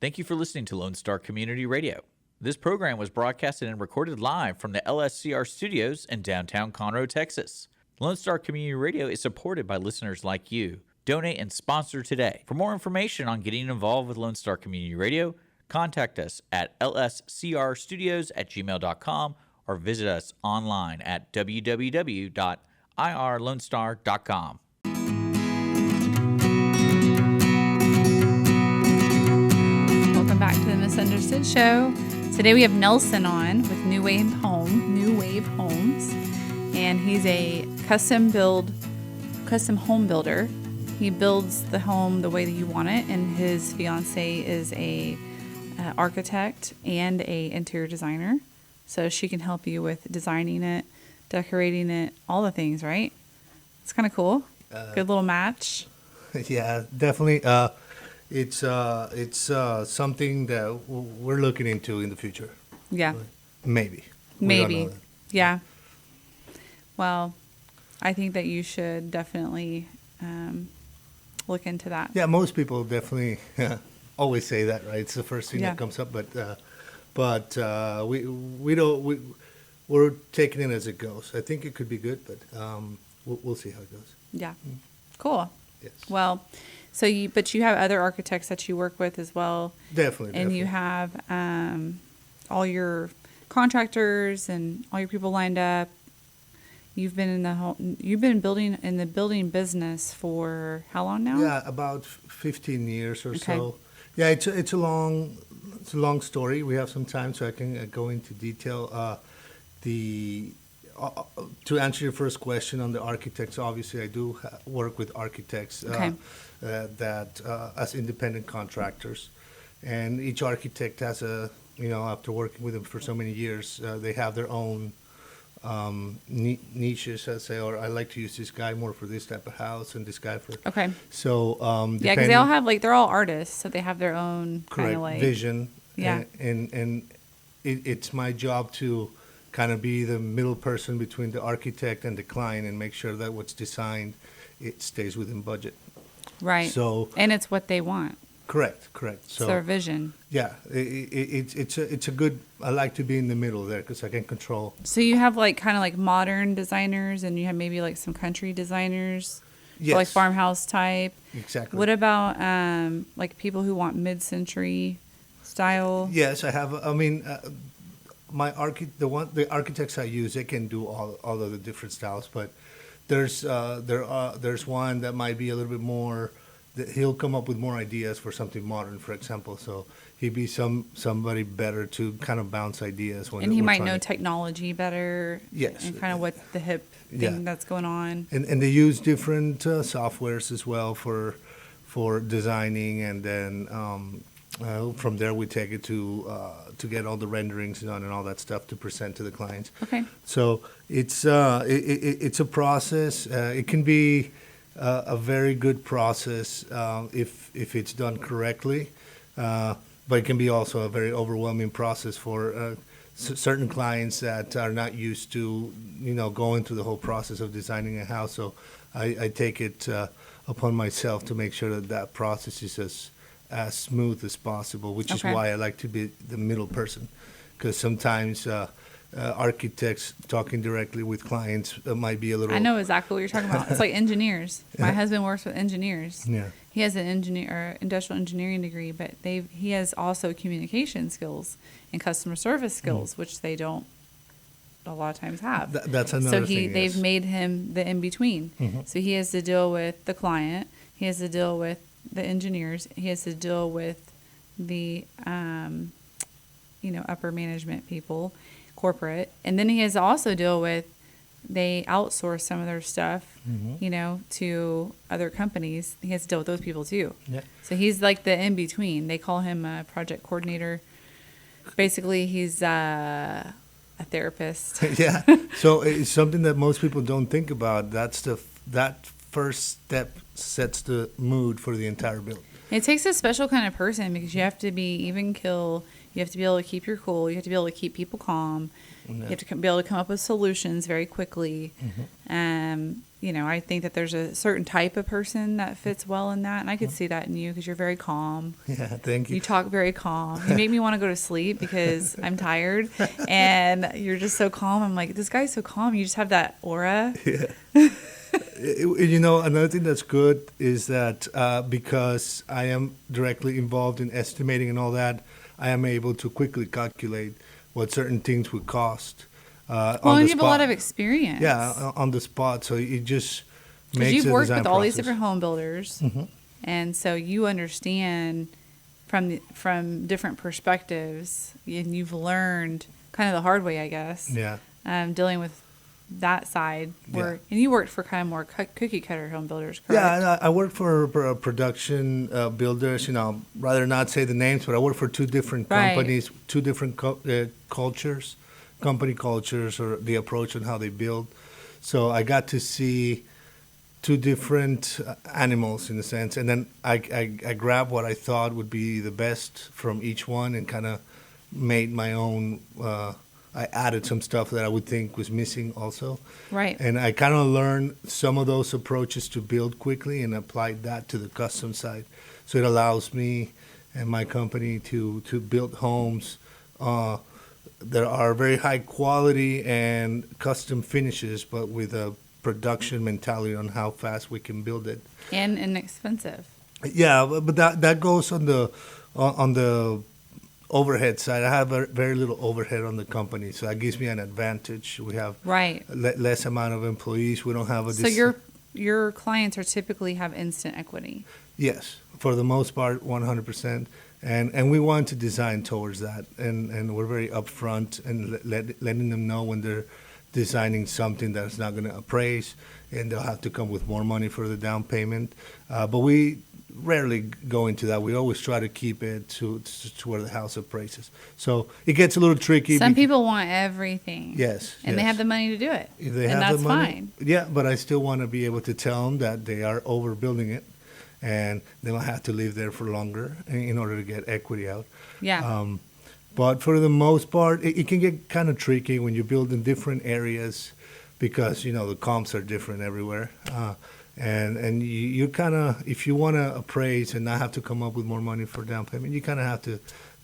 Thank you for listening to Lone Star Community Radio. This program was broadcasted and recorded live from the LSCR studios in downtown Conroe, Texas. Lone Star Community Radio is supported by listeners like you. Donate and sponsor today. For more information on getting involved with Lone Star Community Radio, contact us at lscrstudios@gmail.com or visit us online at www.irlonestar.com. Welcome back to the Misunderstood Show. Today we have Nelson on with New Wave Homes, and he's a custom home builder. He builds the home the way that you want it, and his fiance is a architect and a interior designer, so she can help you with designing it, decorating it, all the things, right? It's kind of cool. Good little match. Yeah, definitely. It's something that we're looking into in the future. Yeah. Maybe. Maybe. Yeah. Well, I think that you should definitely look into that. Yeah, most people definitely always say that, right? It's the first thing Yeah. that comes up, but we're taking it as it goes. I think it could be good, but we'll see how it goes. Yeah. Cool. Yes. Well, but you have other architects that you work with as well. Definitely. And you have all your contractors and all your people lined up. You've been building in the building business for how long now? Yeah, about 15 years or Okay. so. Yeah, it's a long story. We have some time, so I can go into detail. To answer your first question on the architects, obviously I do work with architects Okay. that as independent contractors, and each architect has after working with them for so many years, they have their own niches. I say, or I like to use this guy more for this type of house and this guy for. Okay. So Yeah, because they all have they're all artists, so they have their own kind correct of vision. Yeah. And it's my job to kind of be the middle person between the architect and the client and make sure that what's designed, it stays within budget. right. So And it's what they want. correct. It's their So vision. yeah, it's a good. I like to be in the middle there because I can control. So you have kind of modern designers, and you have maybe some country designers, Yes, or farmhouse type. exactly. What about people who want mid-century style? Yes, I have. I mean, the architects I use, they can do all of the different styles, but there's one that might be a little bit more. He'll come up with more ideas for something modern, for example. So he'd be somebody better to kind of bounce ideas when. And he we're might trying know to- technology better. Yes. And kind of what the hip thing Yeah. that's going on. And they use different softwares as well for designing, and then from there we take it to get all the renderings done and all that stuff to present to the clients. Okay. So it's a process. It can be a very good process if it's done correctly, but it can be also a very overwhelming process for certain clients that are not used to going through the whole process of designing a house. So I take it upon myself to make sure that process is as smooth as possible, which is Okay. why I like to be the middle person, because sometimes architects talking directly with clients might be a little. I know exactly what you're talking about. It's like engineers. My Yeah. husband works with engineers. Yeah. He has an industrial engineering degree, but he has also communication skills and customer service skills, which they don't a lot of times have. That's another So thing. they've yes. made him the in between. Mhm. So he has to deal with the client. He has to deal with the engineers. He has to deal with the upper management people, corporate, and then he has to also deal with. They outsource some of their stuff, to other companies. He has to deal with those people too. Yeah. So he's like the in between. They call him a project coordinator. Basically, he's a therapist. Yeah. So it's something that most people don't think about. That first step sets the mood for the entire build. It takes a special kind of person because you have to be even keel. You have to be able to keep your cool. You have to be able to keep people calm. You have to be able to come up with solutions very quickly. I think that there's a certain type of person that fits well in that. And I could see that in you because you're very calm. Yeah, thank you. You talk very calm. You make me want to go to sleep because I'm tired. And you're just so calm. I'm like, this guy's so calm. You just have that aura. Yeah. Another thing that's good is that because I am directly involved in estimating and all that, I am able to quickly calculate what certain things would cost. Well, and you have a lot of experience. Yeah, on the spot. So it just makes because you've the worked design with all these process. different home builders, and so you understand from different perspectives, and you've learned kind of the hard way, I guess. Yeah. Dealing with that side, Yeah. and you worked for kind of more cookie cutter home builders, correct? Yeah, and I work for production builders. Rather not say the names, but I work for two different Right. companies, two different cultures, company cultures, or the approach on how they build. So I got to see two different animals in a sense, and then I grabbed what I thought would be the best from each one and kind of made my own. I added some stuff that I would think was missing also. Right. And I kind of learned some of those approaches to build quickly and applied that to the custom side. So it allows me and my company to build homes that are very high quality and custom finishes, but with a production mentality on how fast we can build it. And inexpensive. Yeah, but that goes on the overhead side. I have very little overhead on the company, so that gives me an advantage. We have Right. less amount of employees. We don't have a. So your clients are typically have instant equity. Yes, for the most part, 100%. And we want to design towards that, and we're very upfront and letting them know when they're designing something that's not going to appraise, and they'll have to come with more money for the down payment. But we rarely go into that. We always try to keep it to where the house appraises. So it gets a little tricky. Some people want everything. Yes. And they have the money to do it. If they and have that's the money, fine. Yeah, but I still want to be able to tell them that they are overbuilding it, and they might have to live there for longer in order to get equity out. Yeah. But for the most part, it can get kind of tricky when you build in different areas because, the comps are different everywhere. And you kind of, if you want to appraise and not have to come up with more money for down payment, you kind of have to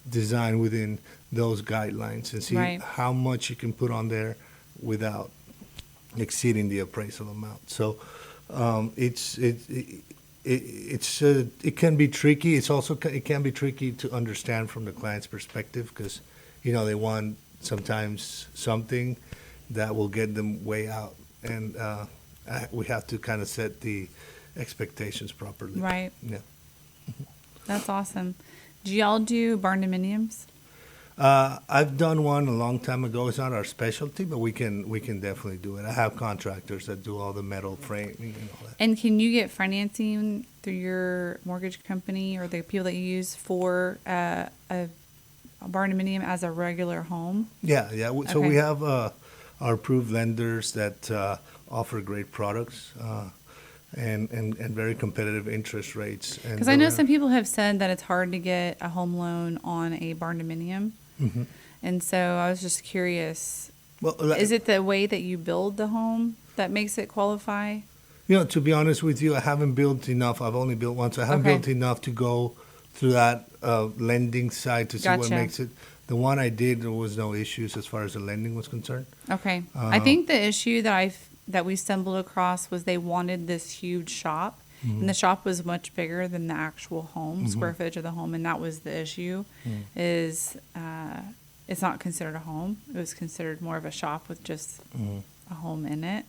design within those guidelines and see Right. how much you can put on there without exceeding the appraisal amount. So it can be tricky. It can be tricky to understand from the client's perspective because they want sometimes something that will get them way out, and we have to kind of set the expectations properly. Right. Yeah. That's awesome. Do y'all do barn dominiums? I've done one a long time ago. It's not our specialty, but we can definitely do it. I have contractors that do all the metal framing and all that. And can you get financing through your mortgage company or the people that you use for a barn dominium as a regular home? Yeah. So Okay. we have our approved lenders that offer great products and very competitive interest rates. Because I know some people have said that it's hard to get a home loan on a barn dominium. Mm-hmm. And so I was just curious, Well, is it the way that you build the home that makes it qualify? to be honest with you, I haven't built enough. I've only built one, so I haven't Okay. built enough to go through that lending side to see what Gotcha. makes it. The one I did, there was no issues as far as the lending was concerned. Okay. I think the issue that we stumbled across was they wanted this huge shop. And the shop was much bigger than the actual home, square footage of the home, and that was the issue. Is it's not considered a home; it was considered more of a shop with just a home in it.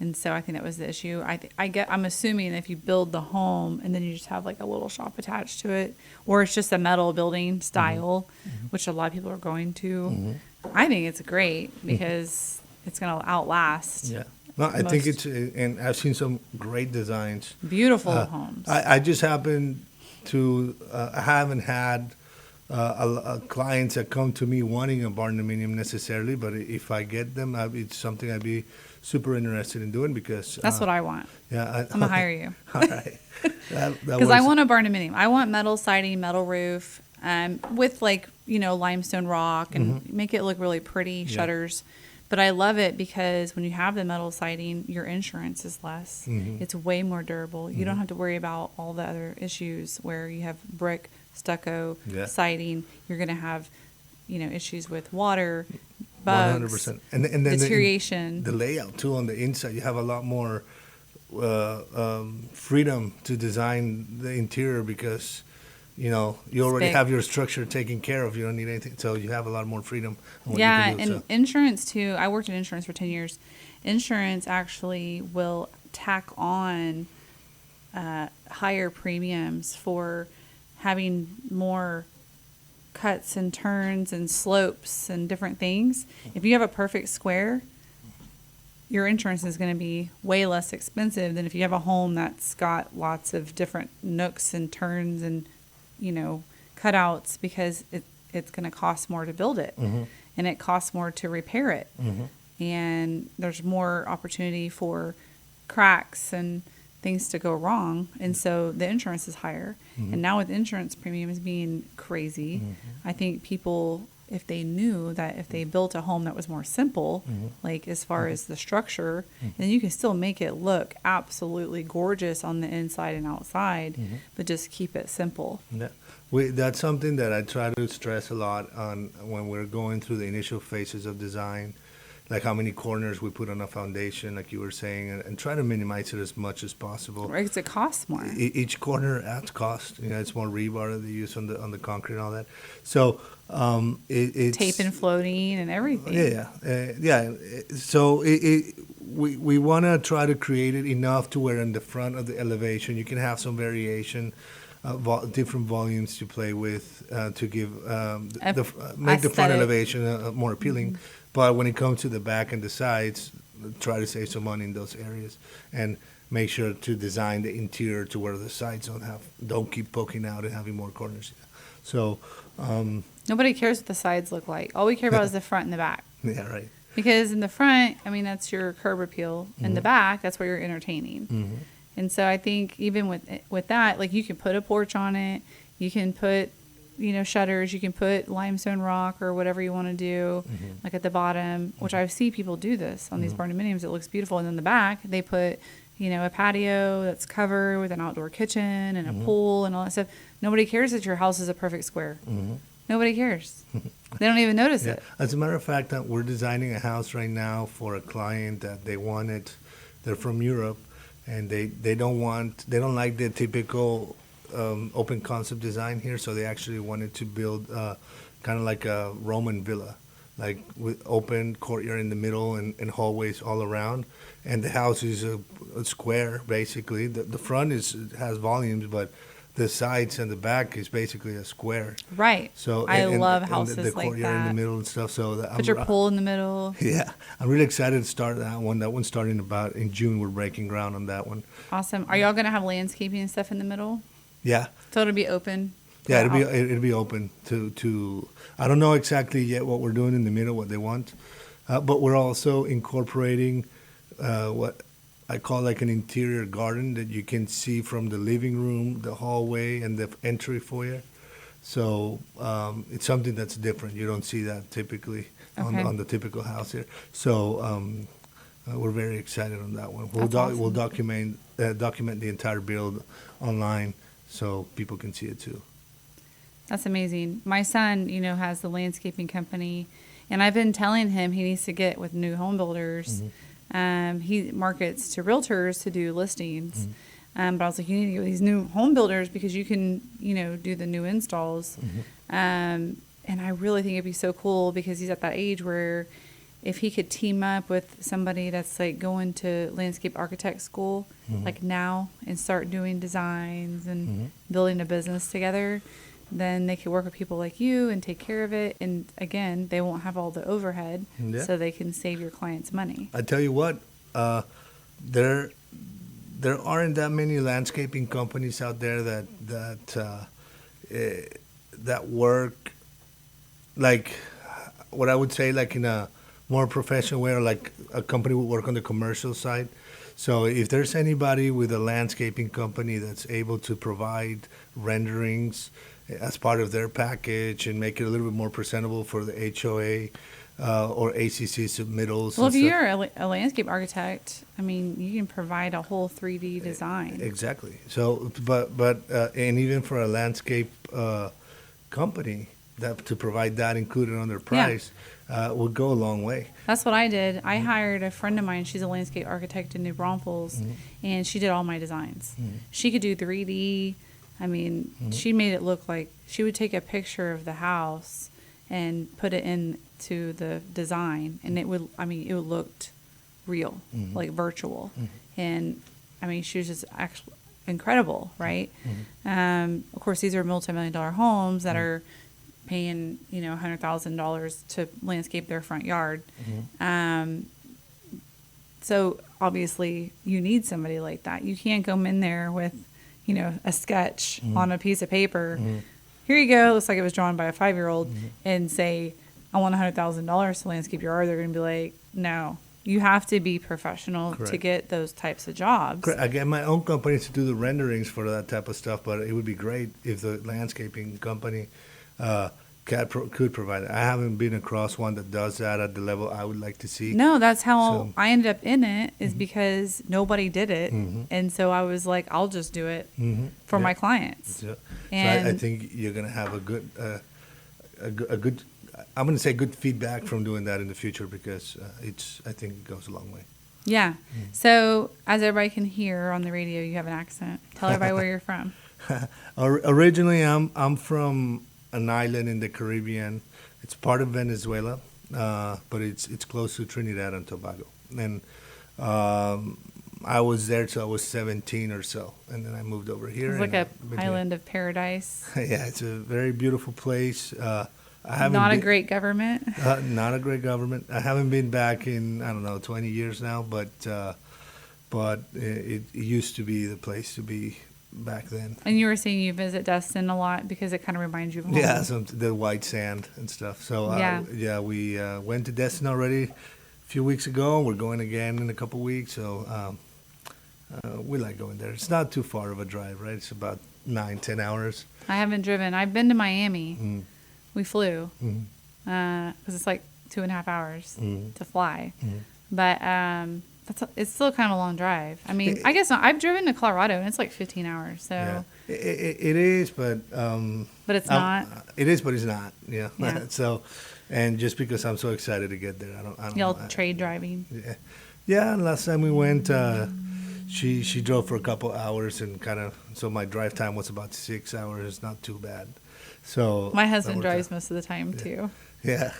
And so I think that was the issue. I'm assuming if you build the home and then you just have like a little shop attached to it, or it's just a metal building style, which a lot of people are going to. I think it's great because it's going to outlast. Yeah. No, I think Most- and I've seen some great designs. Beautiful homes. I just happen to I haven't had clients that come to me wanting a barn dominium necessarily, but if I get them, it's something I'd be super interested in doing because That's what I want. yeah, I'm gonna hire you. All right. Because I want a barndominium. I want metal siding, metal roof, with limestone rock and make it look really pretty, shutters. But I love it because when you have the metal siding, your insurance is less. It's way more durable. You don't have to worry about all the other issues where you have brick, stucco, siding. You're going to have, issues with water, bugs, 100%. And then deterioration. The layout too on the inside, you have a lot more freedom to design the interior because you already have your structure taken care of. You don't need anything, so you have a lot more freedom on what you can do, and insurance too. I worked in insurance for 10 years. Insurance actually will tack on higher premiums for having more cuts and turns and slopes and different things. If you have a perfect square, your insurance is going to be way less expensive than if you have a home that's got lots of different nooks and turns and cutouts, because it's going to cost more to build it, and it costs more to repair it, and there's more opportunity for cracks and things to go wrong, and so the insurance is higher. And now with insurance premiums being crazy, I think people, if they knew that if they built a home that was more simple, like as far as the structure, then you can still make it look absolutely gorgeous on the inside and outside, but just keep it simple. Yeah. That's something that I try to stress a lot on when we're going through the initial phases of design, like how many corners we put on a foundation, like you were saying, and try to minimize it as much as possible. Right, because it costs more. Each corner adds cost. It's more rebar that they use on the concrete and all that. So it's tape and floating and everything. So we want to try to create it enough to where in the front of the elevation you can have some variation, different volumes to play with to give make the front elevation more appealing. But when it comes to the back and the sides, try to save some money in those areas and make sure to design the interior to where the sides don't keep poking out and having more corners. So nobody cares what the sides look like. All we care about is the front and the back. Yeah, right. Because in the front, that's your curb appeal. In the back, that's where you're entertaining. And so I think even with that, like you can put a porch on it, you can put shutters, you can put limestone rock or whatever you want to do, like at the bottom, which I see people do this on these barndominiums. It looks beautiful. And then the back, they put, a patio that's covered with an outdoor kitchen and a pool and all that stuff. Nobody cares that your house is a perfect square. Nobody cares. They don't even notice it. As a matter of fact, we're designing a house right now for a client that they wanted. They're from Europe, and they don't like the typical open concept design here, so they actually wanted to build kind of like a Roman villa, like with open courtyard in the middle and hallways all around. And the house is a square, basically. The front has volumes, but the sides and the back is basically a square. Right. So I love houses the like courtyard that. in the middle and stuff. So put your pool in the middle. Yeah, I'm really excited to start that one. That one's starting about in June. We're breaking ground on that one. Awesome. Are y'all gonna have landscaping and stuff in the middle? Yeah. So it'll be open. Yeah, it'll be open to. I don't know exactly yet what we're doing in the middle, what they want, but we're also incorporating what I call like an interior garden that you can see from the living room, the hallway, and the entry foyer. So it's something that's different. You don't see that typically on the typical house here. So we're very excited on that one. We'll document the entire build online so people can see it too. That's amazing. My son, has the landscaping company, and I've been telling him he needs to get with new home builders. He markets to realtors to do listings. But I was like, you need to get with these new home builders because you can, do the new installs. And I really think it'd be so cool because he's at that age where if he could team up with somebody that's like going to landscape architect school, like now, and start doing designs and building a business together, then they could work with people like you and take care of it. And again, they won't have all the overhead, so they can save your clients money. I tell you what, there aren't that many landscaping companies out there that work like what I would say like in a more professional way, or like a company would work on the commercial side. So if there's anybody with a landscaping company that's able to provide renderings as part of their package and make it a little bit more presentable for the HOA or ACC submittals. Well, and if stuff. you're a landscape architect, I mean, you can provide a whole 3D design. Exactly. So, but and even for a landscape company, that to provide that included on their price would go a long way. That's what I did. I hired a friend of mine. She's a landscape architect in New Braunfels, and she did all my designs. She could do 3D. I mean, she made it look like she would take a picture of the house and put it into the design, and it would looked real, like virtual. And I mean, she was just actually incredible, right? Of course, these are multi-million-dollar homes that are paying, $100,000 to landscape their front yard. So obviously you need somebody like that. You can't come in there with, a sketch on a piece of paper. Here you go. Looks like it was drawn by a 5-year-old and say, I want $100,000 to landscape your yard. They're going to be like, no, you have to be professional to Correct. get those types of jobs. Correct. I get my own company to do the renderings for that type of stuff, but it would be great if the landscaping company could provide it. I haven't been across one that does that at the level I would like to see. No, that's how So- I ended up in it, is because nobody did it. And so I was like, I'll just do it for Yeah. my clients. So, And I think you're going to have a good, I'm going to say good feedback from doing that in the future, because I think it goes a long way. yeah. So as everybody can hear on the radio, you have an accent. Tell everybody where you're from. Originally, I'm from an island in the Caribbean. It's part of Venezuela, but it's close to Trinidad and Tobago. And I was there till I was 17 or so, and then I moved over here. It's like and a I've been here. island of paradise. Yeah, it's a very beautiful place. I haven't Not a been- great government. Not a great government. I haven't been back in 20 years now, but it used to be the place to be back then. And you were saying you visit Destin a lot because it kind of reminds you of home. Yeah, the white sand and stuff. So we went to Destin already a few weeks ago. We're going again in a couple weeks. So we like going there. It's not too far of a drive, right? It's about 9-10 hours. I haven't driven. I've been to Miami. We flew because it's like 2.5 hours to fly. But it's still kind of a long drive. I mean, I guess not. I've driven to Colorado and it's like 15 hours. So, Yeah, it is, but but it's not. It is, but it's not. Yeah. Yeah. So, and just because I'm so excited to get there, I don't. Y'all know. trade driving. Yeah. And last time we went, she drove for a couple hours and so my drive time was about 6 hours. It's not too bad. So My that husband worked drives out. most of the time too. Yeah.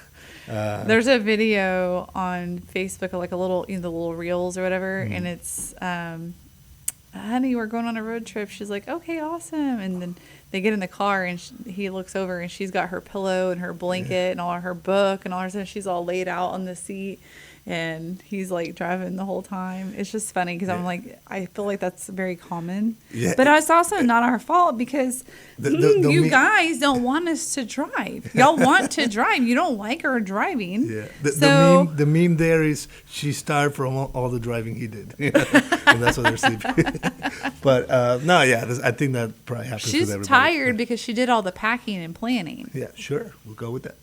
There's a video on Facebook, like the little reels or whatever, and it's, honey, we're going on a road trip. She's like, okay, awesome. And then they get in the car, and he looks over, and she's got her pillow and her blanket and all her book and all her stuff. She's all laid out on the seat, and he's like driving the whole time. It's just funny because I'm like, I feel like that's very common. Yeah. But it's also not our fault because you guys don't want us to drive. Y'all want to drive. You don't like her driving. Yeah. So the meme there is she starved from all the driving he did. And that's what they're sleeping. But no, yeah, I think that probably happens with she's everybody. tired because she did all the packing and planning. Yeah, sure. We'll go with that.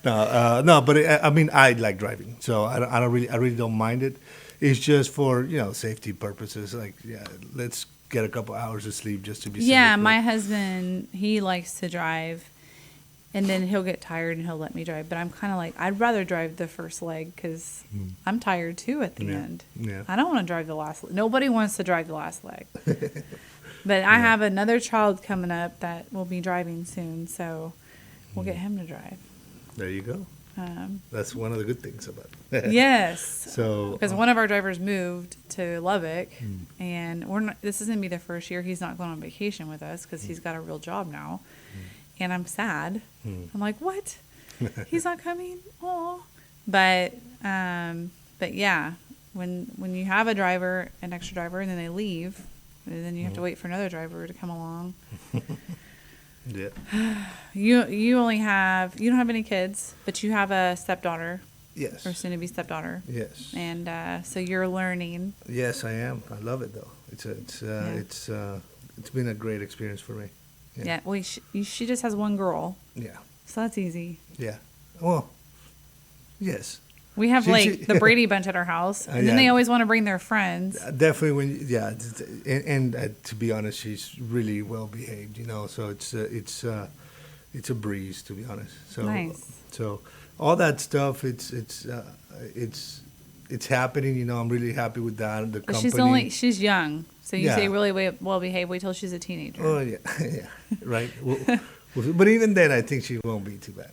No, but I mean, I like driving, so I really don't mind it. It's just for safety purposes. Like, yeah, let's get a couple hours of sleep just to be safe. Yeah, my husband, he likes to drive, and then he'll get tired and he'll let me drive. But I'm kind of like, I'd rather drive the first leg because I'm tired too at the end. Yeah. I don't want to drive the last. Nobody wants to drive the last leg. But I have another child coming up that will be driving soon, so we'll get him to drive. There you go. That's one of the good things about it. Yes. So Because one of our drivers moved to Lubbock, and this is going to be the first year he's not going on vacation with us because he's got a real job now. And I'm sad. I'm like, what? He's not coming? Oh. But yeah, when you have a driver, an extra driver, and then they leave, and then you have to wait for another driver to come along. Yeah. You only have, you don't have any kids, but you have a stepdaughter Yes. or soon to be stepdaughter. Yes. And so you're learning. Yes, I am. I love it though. It's been a great experience for me. Yeah. Well, she just has one girl, Yeah. so that's easy. Yeah. Well, yes. We have She- the Brady Bunch at our house, and then yeah. they always want to bring their friends. Definitely and to be honest, she's really well behaved, so it's a breeze, to be honest. So Nice. so all that stuff, it's happening, I'm really happy with that. The But company. she's young, so you Yeah. say really well behaved. Wait till she's a teenager. Oh yeah, yeah, right. But even then, I think she won't be too bad.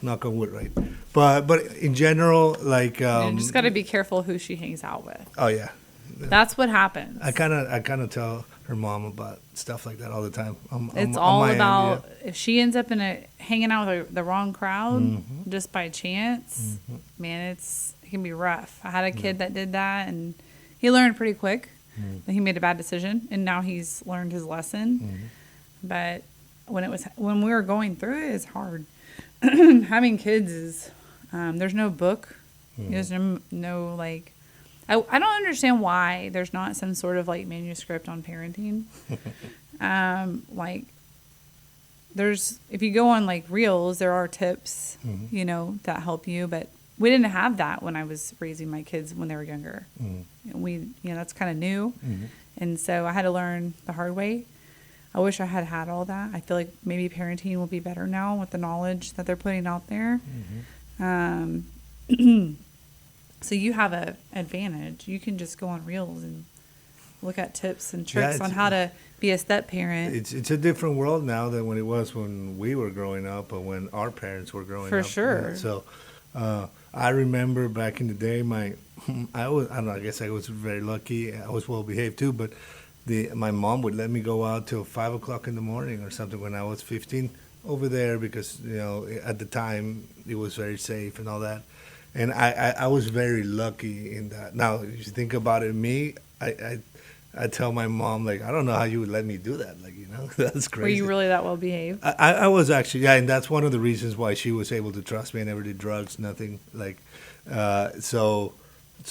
Knock on wood, right? But in general, like You just got to be careful who she hangs out with. oh yeah, That's what happens. I kind of tell her mom about stuff like that all the time. It's on all my end, about if she ends up hanging out with the wrong crowd Mm-hmm. just by chance. Man, it can be rough. I had a kid that did that, and he learned pretty quick Mm. that he made a bad decision, and now he's learned his lesson. Mm-hmm. But when we were going through it, it's hard. Having kids is there's no book. There's no like. I don't understand why there's not some sort of like manuscript on parenting. Like there's, if you go on like Reels, there are tips, that help you, but we didn't have that when I was raising my kids when they were younger. That's kind of new. And so I had to learn the hard way. I wish I had had all that. I feel like maybe parenting will be better now with the knowledge that they're putting out there. So you have an advantage. You can just go on Reels and look at tips and tricks on how to be a step parent. It's a different world now than when it was when we were growing up or when our parents were growing up. For sure. So I remember back in the day, I don't know, I guess I was very lucky. I was well behaved too, but my mom would let me go out till 5 o'clock in the morning or something when I was 15 over there because, at the time it was very safe and all that. And I was very lucky in that. Now, if you think about it, I tell my mom, like, I don't know how you would let me do that. Like, that's crazy. Were you really that well behaved? I was actually, yeah, and that's one of the reasons why she was able to trust me. I never did drugs, nothing. Like, so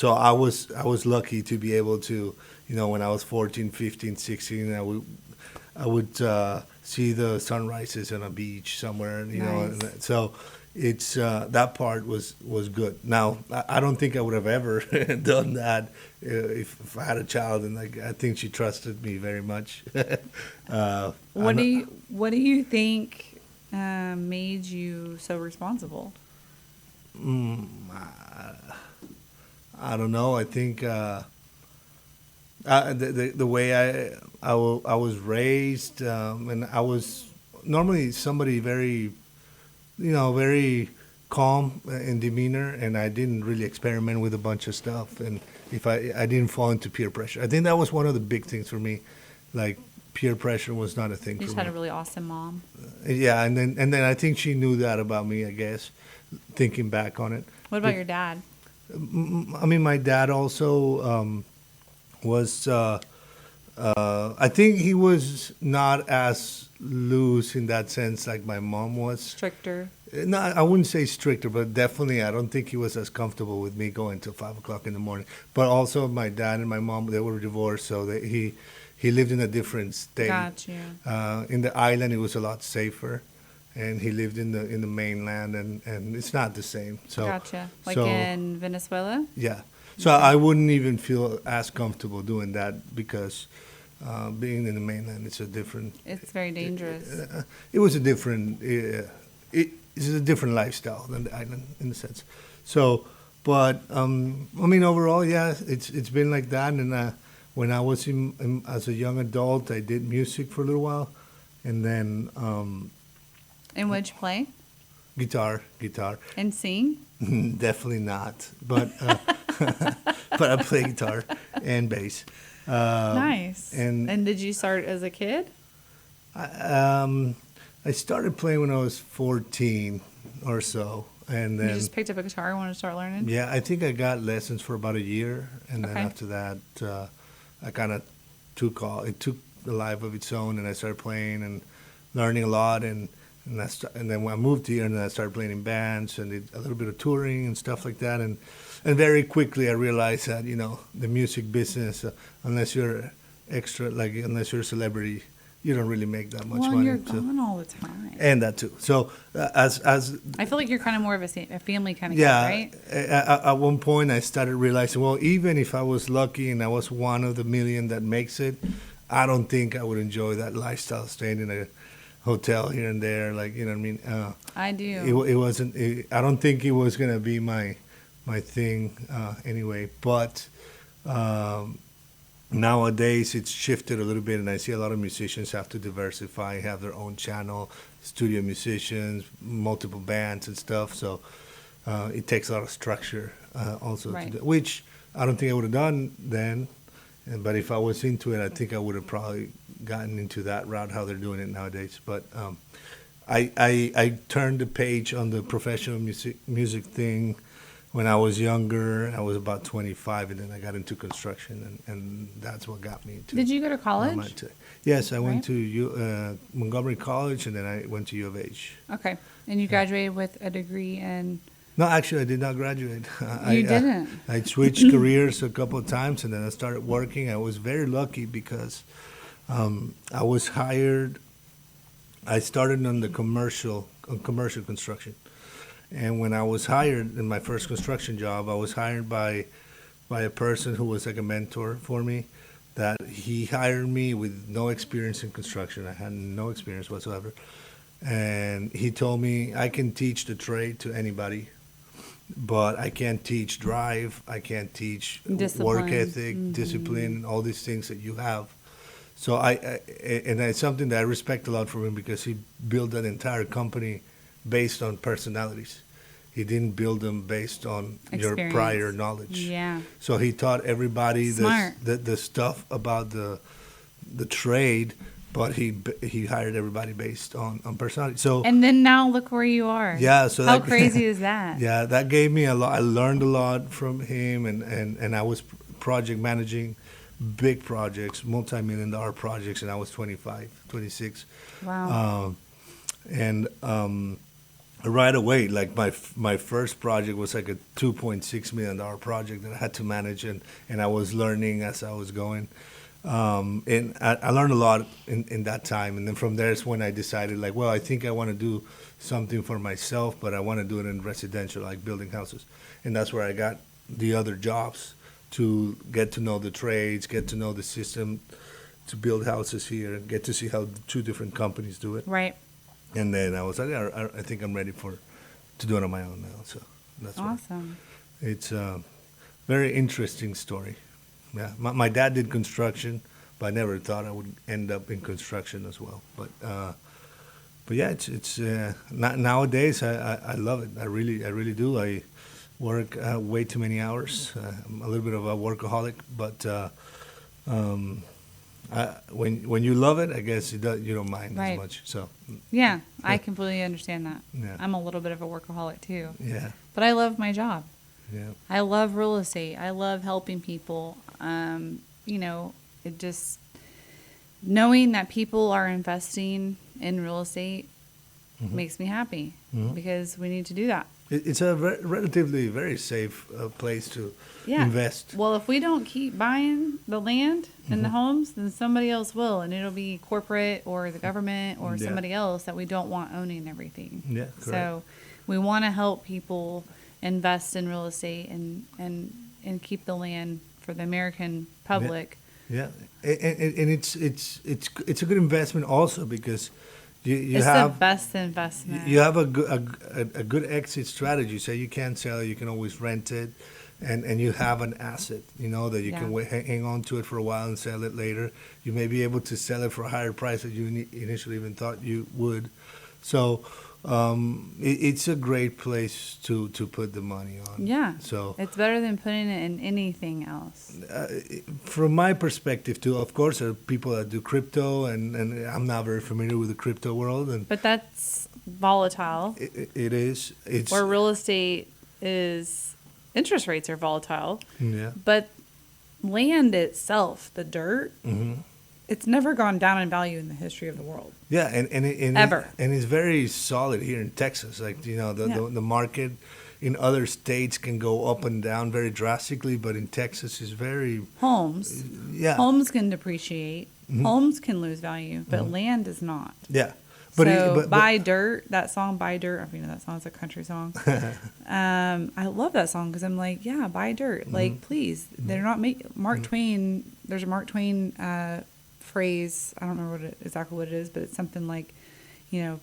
I was lucky to be able to, when I was 14, 15, 16, I would see the sunrises on a beach somewhere, Nice. and so it's that part was good. Now I don't think I would have ever done that if I had a child, and like I think she trusted me very much. What do you think made you so responsible? I don't know. I think the way I was raised, and I was normally somebody very, very calm in demeanor, and I didn't really experiment with a bunch of stuff, and if I didn't fall into peer pressure. I think that was one of the big things for me, like peer pressure was not a thing You for just me. had a really awesome mom. Yeah, and then I think she knew that about me, I guess, thinking back on it. What about your dad? I mean, my dad also was, I think he was not as loose in that sense like my mom was. Stricter. No, I wouldn't say stricter, but definitely I don't think he was as comfortable with me going till 5 o'clock in the morning. But also my dad and my mom, they were divorced, so he lived in a different state. Got you. In the island, it was a lot safer. And he lived in the mainland, and it's not the same. So, Gotcha. Like so, in Venezuela? yeah. So I wouldn't even feel as comfortable doing that because being in the mainland, it's a different. It's very dangerous. It was a different. It's a different lifestyle than the island in a sense. So, but I mean, overall, yeah, it's been like that. And when I was as a young adult, I did music for a little while, and then. And what'd you play? Guitar. And sing? Definitely not, but but I play guitar and bass. Nice. And did you start as a kid? I started playing when I was 14 or so, and then You just picked up a guitar and wanted to start learning? yeah, I think I got lessons for about a year, and then Okay. after that, I kind of took off. It took a life of its own, and I started playing and learning a lot, and then when I moved here, and then I started playing in bands and did a little bit of touring and stuff like that, and very quickly I realized that the music business, unless you're unless you're a celebrity, you don't really make that much well, money. You're gone all the time. And that too. So as I feel like you're kind of more of a family kind of yeah, guy, right? At one point I started realizing, well, even if I was lucky and I was one of the million that makes it, I don't think I would enjoy that lifestyle, staying in a hotel here and there, like, you know what I mean? I do. It wasn't. I don't think it was gonna be my thing anyway. But nowadays it's shifted a little bit, and I see a lot of musicians have to diversify, have their own channel, studio musicians, multiple bands and stuff. So it takes a lot of structure also, Right. to do, which I don't think I would have done then. But if I was into it, I think I would have probably gotten into that route, how they're doing it nowadays. But I turned the page on the professional music thing when I was younger. I was about 25, and then I got into construction, and that's what got me into. Did you go to college? Yes, I went Right. to Montgomery College, and then I went to U of H. Okay. And you graduated with a degree in. No, actually, I did not graduate. You didn't? I switched careers a couple of times, and then I started working. I was very lucky because I was hired. I started on commercial construction, and when I was hired in my first construction job, I was hired by a person who was like a mentor for me. That he hired me with no experience in construction. I had no experience whatsoever, and he told me, I can teach the trade to anybody, but I can't teach drive. I can't teach work Discipline. ethic, discipline, all these things that you have. So and it's something that I respect a lot from him, because he built an entire company based on personalities. He didn't build them based on your Experience. prior knowledge. Yeah. So he taught everybody Smart. the stuff about the trade, but he hired everybody based on personality. So And then now look where you are. yeah, so How that, crazy is that? yeah, that gave me a lot. I learned a lot from him, and I was project managing big projects, multi-million-dollar projects, and I was 25, 26. Wow. And right away, like my first project was like a $2.6 million project that I had to manage, and I was learning as I was going. And I learned a lot in that time. And then from there is when I decided, like, well, I think I want to do something for myself, but I want to do it in residential, like building houses. And that's where I got the other jobs, to get to know the trades, get to know the system, to build houses here, and get to see how two different companies do it. Right. And then I was like, yeah, I think I'm ready to do it on my own now. So that's why. Awesome. It's a very interesting story. Yeah, my dad did construction, but I never thought I would end up in construction as well. But yeah, it's nowadays I love it. I really do. I work way too many hours. I'm a little bit of a workaholic, but when you love it, I guess you don't mind Right. as much. So Yeah, I completely understand that. Yeah. I'm a little bit of a workaholic too. yeah, But I love my job. yeah, I love real estate. I love helping people. It just knowing that people are investing in real estate makes me happy, because we need to do that. it's a relatively very safe place to Yeah. invest. Well, if we don't keep buying the land and the homes, then somebody else will, and it'll be corporate or the government or Yeah. somebody else that we don't want owning everything. Yeah, correct. So we want to help people invest in real estate and keep the land for the American public. Yeah, and it's a good investment also, because you It's have the best investment. you have a good exit strategy. So you can't sell it, you can always rent it, and you have an asset, that you Yeah. can hang on to it for a while and sell it later. You may be able to sell it for a higher price than you initially even thought you would. So it's a great place to put the money on. Yeah. So It's better than putting it in anything else. from my perspective too, of course, there are people that do crypto, and I'm not very familiar with the crypto world, and But that's volatile. it is. It's Where real estate is, interest rates are volatile. yeah. But land itself, the dirt, hmm it's never gone down in value in the history of the world. Yeah, Ever. And it's very solid here in Texas. Like, you know, the market in other states can go up and down very drastically, but in Texas is very Homes. yeah. Homes can depreciate. Homes can lose value, but land does not. Yeah. Buy Dirt, that song, Buy Dirt, I mean, that song's a country song. I love that song because I'm like, yeah, buy dirt. Like, please. They're not Mark Twain, there's a Mark Twain phrase, I don't remember exactly what it is, but it's something like, you know,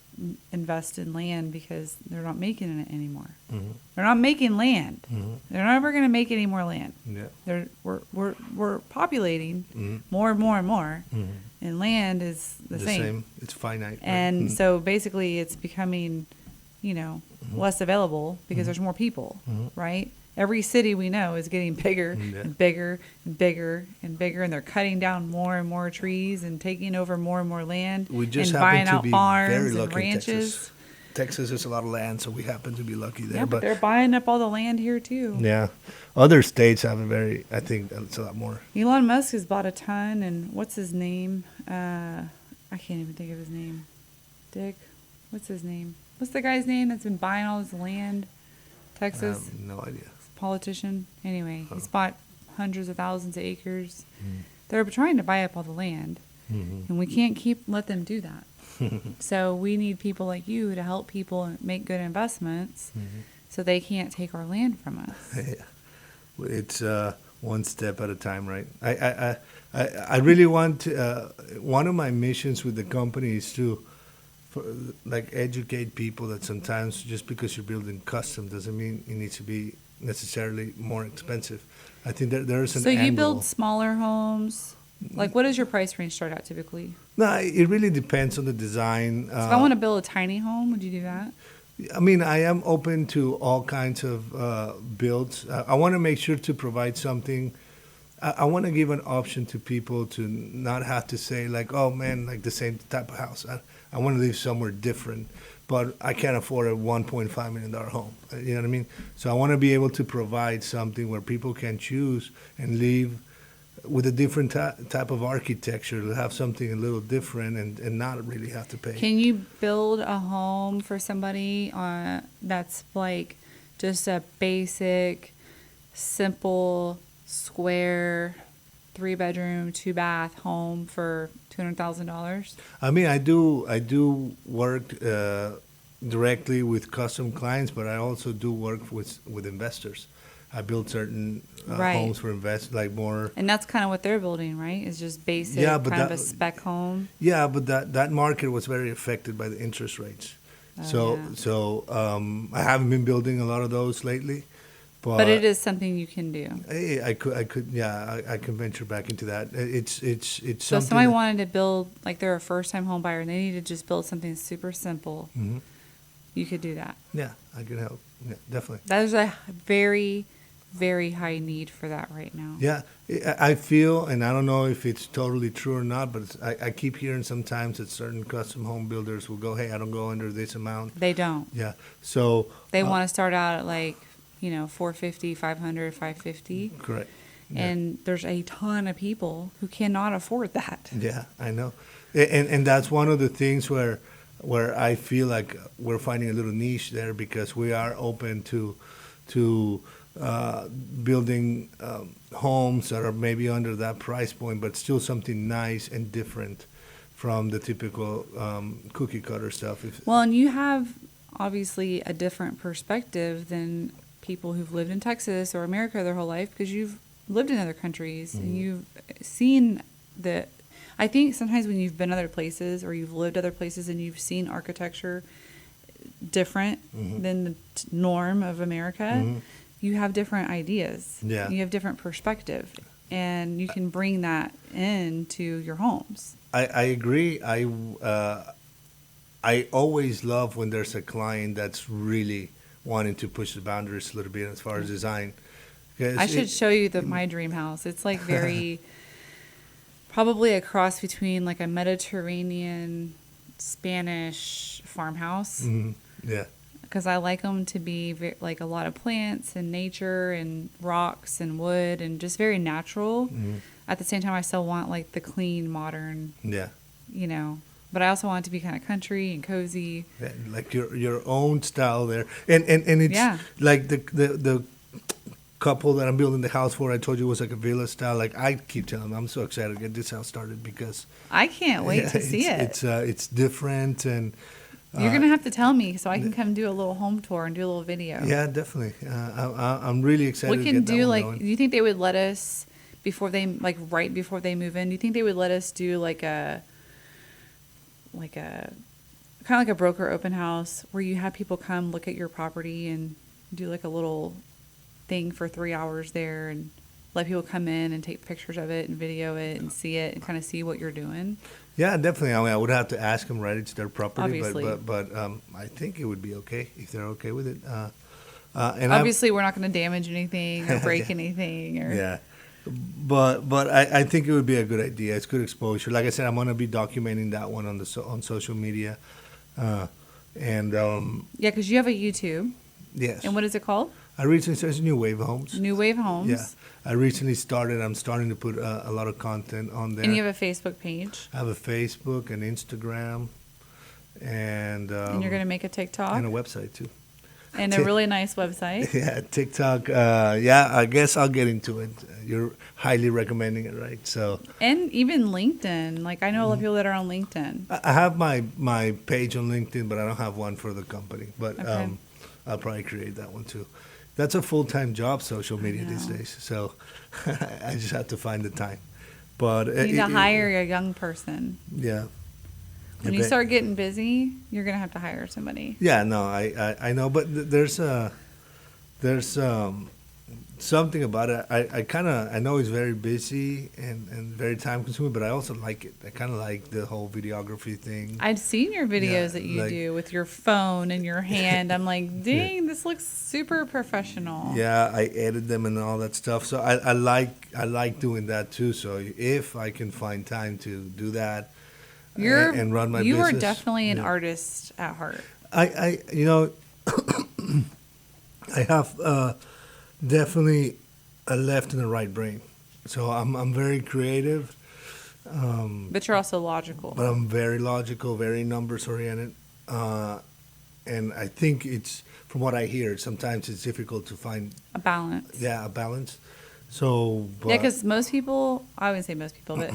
invest in land because they're not making it anymore. They're not making land. They're never going to make any more land. Yeah. We're populating more and more and more, and land is the same. It's finite. And right? so basically, it's becoming, you know, less available because there's more people, right? Every city we know is getting bigger and bigger and bigger and bigger, and they're cutting down more and more trees and taking over more and more land. We just and happen buying to out be farms very and lucky in ranches. Texas. Texas is a lot of land, so we happen to be lucky there. Yeah, but they're buying up all the land here too. Yeah, other states have I think it's a lot more. Elon Musk has bought a ton, and what's his name? I can't even think of his name. Dick, what's his name? What's the guy's name that's been buying all this land? Texas? I have no idea. Politician. Anyway, he's bought hundreds of thousands of acres. They're trying to buy up all the land, and we can't let them do that. So we need people like you to help people make good investments so they can't take our land from us. Yeah. It's one step at a time, right? I really want to, one of my missions with the company is to educate people that sometimes just because you're building custom doesn't mean it needs to be necessarily more expensive. I think there's an So you angle. build smaller homes? Like, what does your price range start at typically? No, it really depends on the design. So if I want to build a tiny home, would you do that? I mean, I am open to all kinds of builds. I want to make sure to provide something. I want to give an option to people to not have to say like, oh man, like the same type of house. I want to live somewhere different, but I can't afford a $1.5 million home. You know what I mean? So I want to be able to provide something where people can choose and live with a different type of architecture, to have something a little different and not really have to pay. Can you build a home for somebody that's like just a basic, simple, square, 3-bedroom, 2-bath home for $200,000? I mean, I do work directly with custom clients, but I also do work with investors. I build certain homes for investors, like more. And that's kind of what they're building, right? Is just basic, Yeah, but kind of that- a spec home. Yeah, but that market was very affected by the interest rates. Oh, So I haven't been building a lot of those lately, But it is something you can do. I could, yeah, I can venture back into that. It's So if something. somebody that- wanted to build, like they're a first-time home buyer and they need to just build something super simple, Mhm. you could do that. Yeah, I can help. Yeah, definitely. There's a very, very high need for that right now. Yeah, I feel, and I don't know if it's totally true or not, but I keep hearing sometimes that certain custom home builders will go, hey, I don't go under this amount. They don't. Yeah, so. They want to start out at like, you know, 450, 500, 550. Correct. Yeah. And there's a ton of people who cannot afford that. Yeah, I know. And that's one of the things where I feel like we're finding a little niche there, because we are open to building homes that are maybe under that price point, but still something nice and different from the typical cookie cutter stuff. Well, and you have obviously a different perspective than people who've lived in Texas or America their whole life, because you've lived in other countries and you've seen I think sometimes when you've been other places or you've lived other places and you've seen architecture different than the norm of America, you have different ideas. Yeah. You have different perspective, and you can bring that into your homes. I agree. I always love when there's a client that's really wanting to push the boundaries a little bit as far as design. I should show you my dream house. It's like very, probably a cross between like a Mediterranean Spanish farmhouse. Yeah. Because I like them to be like a lot of plants and nature and rocks and wood and just very natural. at the same time, I still want like the clean, modern, Yeah. you know. But I also want it to be kind of country and cozy. Yeah, like your own style there, and it's Yeah. like the couple that I'm building the house for. I told you was like a villa style. Like I keep telling them, I'm so excited to get this house started because I can't wait to see it. It's different, and You're gonna have to tell me so I can come do a little home tour and do a little video. yeah, definitely. I'm really excited. We to can get that do one like. going. Do you think they would let us before they right before they move in? Do you think they would let us do like a kind of like a broker open house where you have people come look at your property and do like a little thing for 3 hours there and let people come in and take pictures of it and video it and see it and kind of see what you're doing? Yeah, definitely. I mean, I would have to ask them, right? It's their property, Obviously. but I think it would be okay if they're okay with it. And Obviously, we're not going to damage anything or break anything. Or yeah, but I think it would be a good idea. It's good exposure. Like I said, I'm gonna be documenting that one on on social media, and Yeah, because you have a YouTube. yes. And what is it called? I recently started New Wave Homes. New Wave Homes. Yeah, I recently started. I'm starting to put a lot of content on there. And you have a Facebook page. I have a Facebook and Instagram, and And you're going to make a TikTok. and a website too. And a really nice website. Yeah, TikTok. Yeah, I guess I'll get into it. You're highly recommending it, right? So And even LinkedIn. Like, I know a lot of people that are on LinkedIn. I have my page on LinkedIn, but I don't have one for the company. But Okay. I'll probably create that one too. That's a full-time job, social media these know. days. So I just have to find the time. But You need to hire a young person. Yeah. When you start getting busy, you're going to have to hire somebody. Yeah, no, I know, but there's something about it. I know it's very busy and very time consuming, but I also like it. I kind of like the whole videography thing. I've seen your videos that you like- do with your phone in your hand. I'm like, dang, this looks super professional. Yeah, I edit them and all that stuff. So I like doing that too. So if I can find time to do that and run my you business. are definitely an yeah. artist at heart. I you know I have definitely a left and a right brain. So I'm very creative. But you're also logical. But I'm very logical, very numbers oriented, and I think it's from what I hear. Sometimes it's difficult to find, A balance. a balance. So, but, Yeah, because most people, I wouldn't say most people, but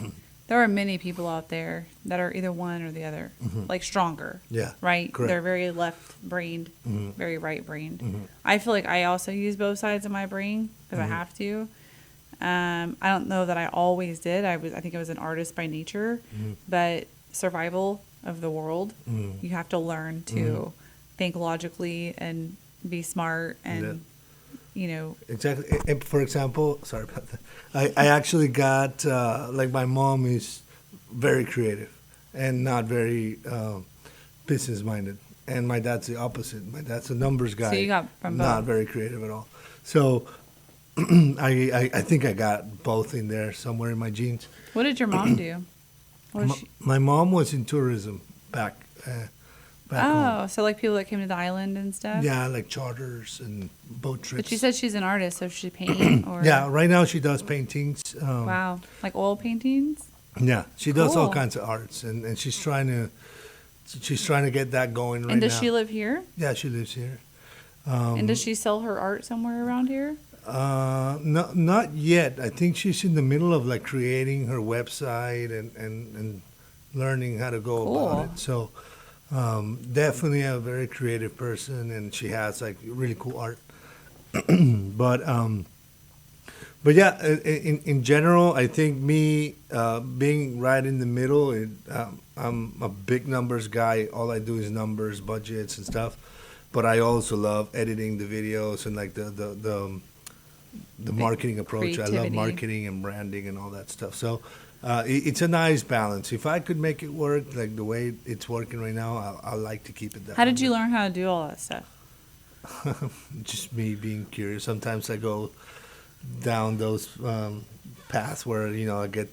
there are many people out there that are either one or the other, like stronger, yeah, right? correct. They're very left-brained, very right-brained. I feel like I also use both sides of my brain because I have to. I don't know that I always did. I think I was an artist by nature, but survival of the world, you have to learn to think logically and be smart and, you know. Exactly. And for example, sorry about that. I actually got like my mom is very creative and not very business minded, and my dad's the opposite. My dad's a numbers guy. So you got from not both. very creative at all. So I think I got both in there somewhere in my genes. What did your mom do? What was she? My mom was in tourism back home. Oh, so like people that came to the island and stuff? Yeah, like charters and boat trips. But she said she's an artist, so she paint or Yeah, right now she does paintings. wow, like oil paintings. Yeah, she does all Cool. kinds of arts, and she's trying to get that going right now. And does she live here? Yeah, she lives here. And does she sell her art somewhere around here? No, not yet. I think she's in the middle of like creating her website and learning how to go Cool. about it. So definitely a very creative person, and she has like really cool art. But yeah, in general, I think me being right in the middle, I'm a big numbers guy. All I do is numbers, budgets, and stuff. But I also love editing the videos and like the marketing approach. I love Creativity. marketing and branding and all that stuff. So it's a nice balance. If I could make it work like the way it's working right now, I like to keep it that How way. did you learn how to do all that stuff? Just me being curious. Sometimes I go down those paths where I get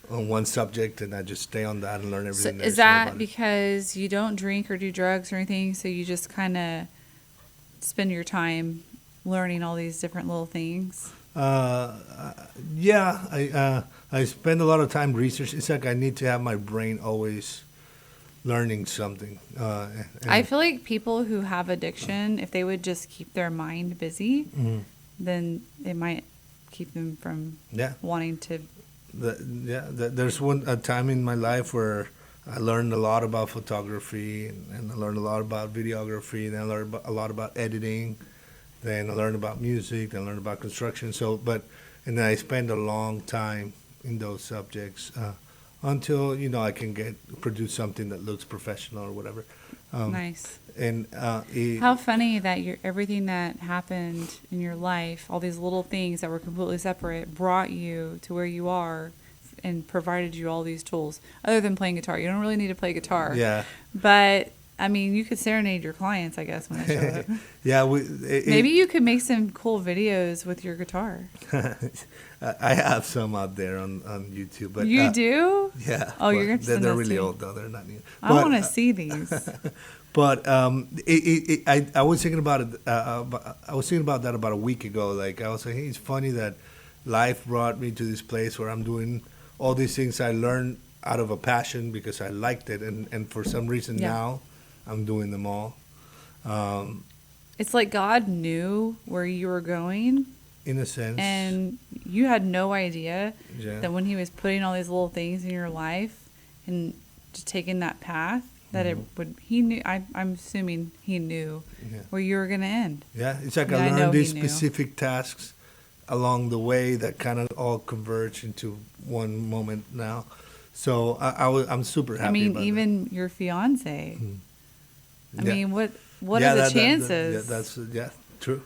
on one subject and I just stay on that and learn So everything. there is to know that about it. because you don't drink or do drugs or anything, so you just kind of spend your time learning all these different little things? Yeah, I spend a lot of time researching. It's like I need to have my brain always learning something. I feel like people who have addiction, if they would just keep their mind busy, Mhm. then it might keep them from Yeah. wanting to. There's a time in my life where I learned a lot about photography, and I learned a lot about videography, and I learned a lot about editing. Then I learned about music. Then I learned about construction. And then I spend a long time in those subjects until I can produce something that looks professional or whatever. Nice. And How funny that everything that happened in your life, all these little things that were completely separate, brought you to where you are and provided you all these tools. Other than playing guitar, you don't really need to play guitar. Yeah. But I mean, you could serenade your clients, I guess, when they show up. Yeah, Maybe you could make some cool videos with your guitar. I have some out there on YouTube, but You do? yeah. Oh, you're but gonna send they're those really to me. old though. They're not new. I want to see these. But I was thinking about it. I was thinking about that about a week ago. Like I was like, hey, it's funny that life brought me to this place where I'm doing all these things I learned out of a passion because I liked it, and for some reason Yeah. now I'm doing them all. It's like God knew where you were going, In a sense, and you had no idea yeah. that when He was putting all these little things in your life and just taking that path, that it would. He knew. I'm assuming He knew Yeah. where you were going to end. Yeah, it's like Yeah, I I know learned he these knew. specific tasks along the way that kind of all converge into one moment now. So I'm super happy. I mean, about even your fiance. Mhm. I Yeah. mean, what Yeah, are the that- chances? yeah, true.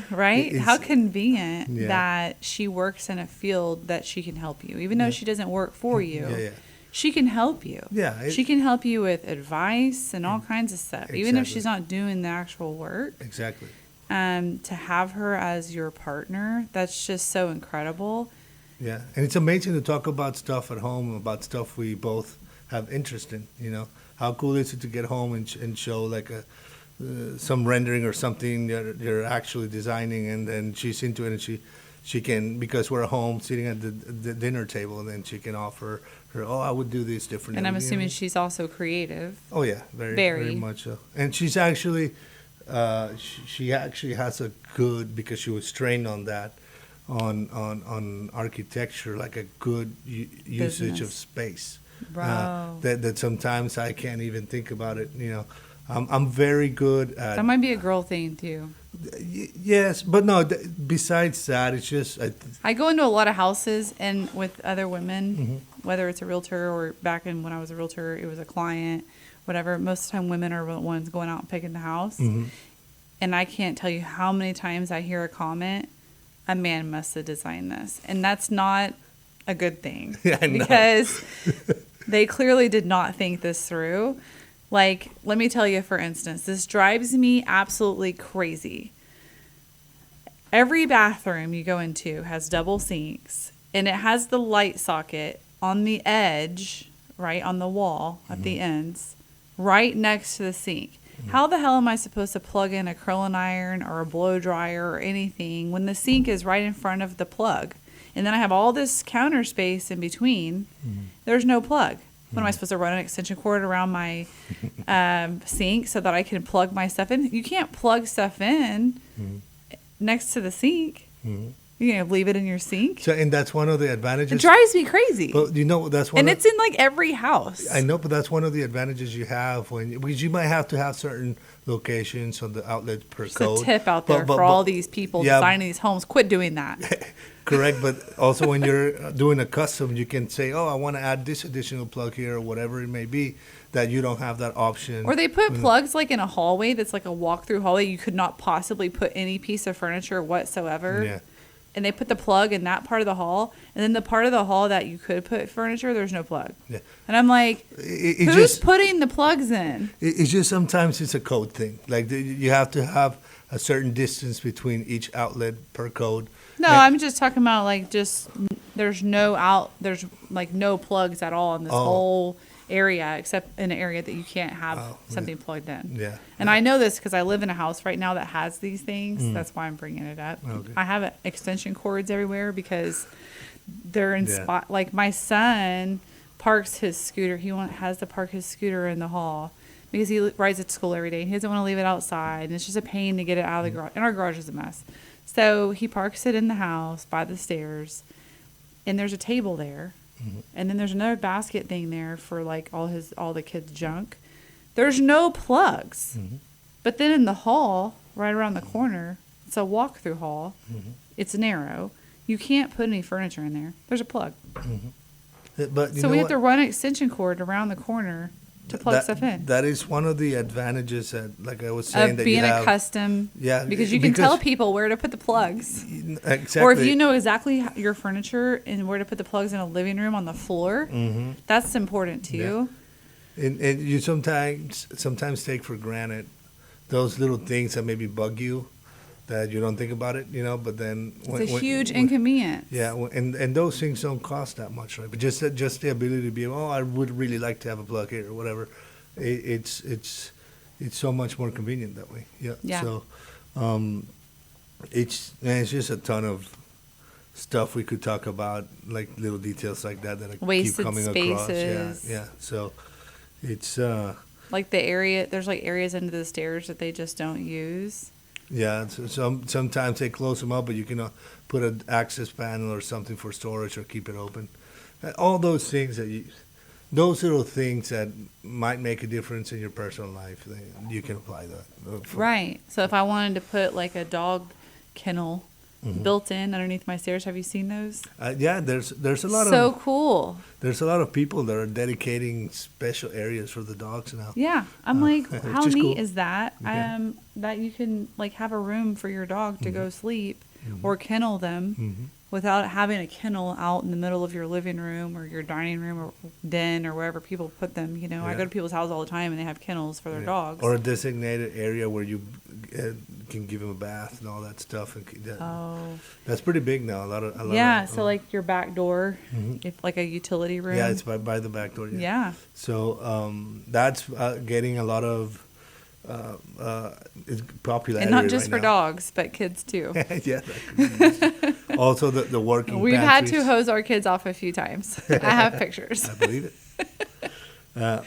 Right? It's- How convenient Yeah. that she works in a field that she can help you. Even though Yeah. she doesn't work for you, Yeah, yeah. she can help you. Yeah, She can help you with advice and all kinds of stuff. Even if Exactly. she's not doing the actual work, Exactly. to have her as your partner, that's just so incredible. Yeah, and it's amazing to talk about stuff at home, about stuff we both have interest in. How cool is it to get home and show like some rendering or something that you're actually designing, and then she's into it, and she can, because we're at home sitting at the dinner table, and then she can offer her, I would do this differently. And I'm you know? assuming she's also creative. Oh yeah, very Very. much so. And she's actually, she actually has a good, because she was trained on that, on architecture, like a good usage of Business. space. Bro. That sometimes I can't even think about it. I'm very good at. That might be a girl thing too. Yes, but no. Besides that, it's just I go into a lot of houses and with other women, Mm-hmm. whether it's a realtor or back in when I was a realtor, it was a client, whatever. Most of the time, women are the ones going out and picking the house. Mhm. And I can't tell you how many times I hear a comment, a man must have designed this. And that's not a good thing. Yeah, I know. Because they clearly did not think this through. Like, let me tell you, for instance, this drives me absolutely crazy. Every bathroom you go into has double sinks, and it has the light socket on the edge, right on the wall at the ends, right next to the sink. How the hell am I supposed to plug in a curling iron or a blow dryer or anything when the sink is right in front of the plug? And then I have all this counter space in between. There's no plug. What am I supposed to run an extension cord around my sink so that I can plug my stuff in? You can't plug stuff in next to the sink. You're going to leave it in your sink? so, and that's one of the advantages. It drives me crazy. But that's one. And of, it's in like every house. I know, but that's one of the advantages you have because you might have to have certain locations on the outlet per Just code. a tip out there But- for all these people yeah. designing these homes. Quit doing that. Correct, but also when you're doing a custom, you can say, I want to add this additional plug here or whatever it may be, that you don't have that option. Or they put plugs like in a hallway that's like a walk-through hallway. You could not possibly put any piece of furniture whatsoever. Yeah. And they put the plug in that part of the hall. And then the part of the hall that you could put furniture, there's no plug. Yeah. And I'm like, It who's just putting the plugs in? it's just sometimes it's a code thing. Like you have to have a certain distance between each outlet per code. No, And- I'm just talking about like there's like no plugs at all in this Oh. whole area, except in an area that you can't have Oh, something plugged in. Yeah. And I know this because I live in a house right now that has these things. That's why I'm bringing it up. Okay. I have extension cords everywhere because they're in Yeah. spot. Like my son parks his scooter. Has to park his scooter in the hall because he rides it to school every day. He doesn't want to leave it outside, and it's just a pain to get it out of the garage. And our garage is a mess. So he parks it in the house by the stairs, and there's a table there. And then there's another basket thing there for like all the kids' junk. There's no plugs. But then in the hall, right around the corner, it's a walk-through hall. It's narrow. You can't put any furniture in there. There's a plug. But So we have to run an extension cord around the corner to plug stuff in. That is one of the advantages that, like I was saying, Of that being you have. a custom. Yeah, Because you can tell people where to put the plugs. Exactly. Or if you know exactly your furniture and where to put the plugs in a living room on the floor, that's important too. And you sometimes take for granted those little things that maybe bug you, that you don't think about it, but then It's a huge inconvenience. Yeah, and those things don't cost that much, right? But just the ability to be, I would really like to have a plug here or whatever. It's so much more convenient that way. Yeah. Yeah. So, it's just a ton of stuff we could talk about, like little details like that I Wasted keep coming across. spaces. Yeah. So, it's Like there's like areas under the stairs that they just don't use. yeah. So sometimes they close them up, but you can put an access panel or something for storage or keep it open. All those things those little things that might make a difference in your personal life, you can apply that. Right. So if I wanted to put like a dog kennel Mm-hmm. built in underneath my stairs, have you seen those? Yeah, there's a lot So of cool. there's a lot of people that are dedicating special areas for the dogs now. Yeah. I'm like, which how is neat cool. is that? Yeah. That you can like have a room for your dog to Mm-hmm. go sleep or kennel them without having a kennel out in the middle of your living room or your dining room or den or wherever people put them. I Yeah. go to people's houses all the time and they have kennels for their Yeah. dogs. Or a designated area where you can give them a bath and all that stuff. And that's pretty big now. A lot of Yeah, so like your back door, Mhm. if like a utility room. yeah, it's by the back door. Yeah. So that's getting a lot of popularity. And not just right for now. dogs, but kids too. Yeah. that could be. Also, the working. We've had to pantries. hose our kids off a few times. I have pictures. I believe it.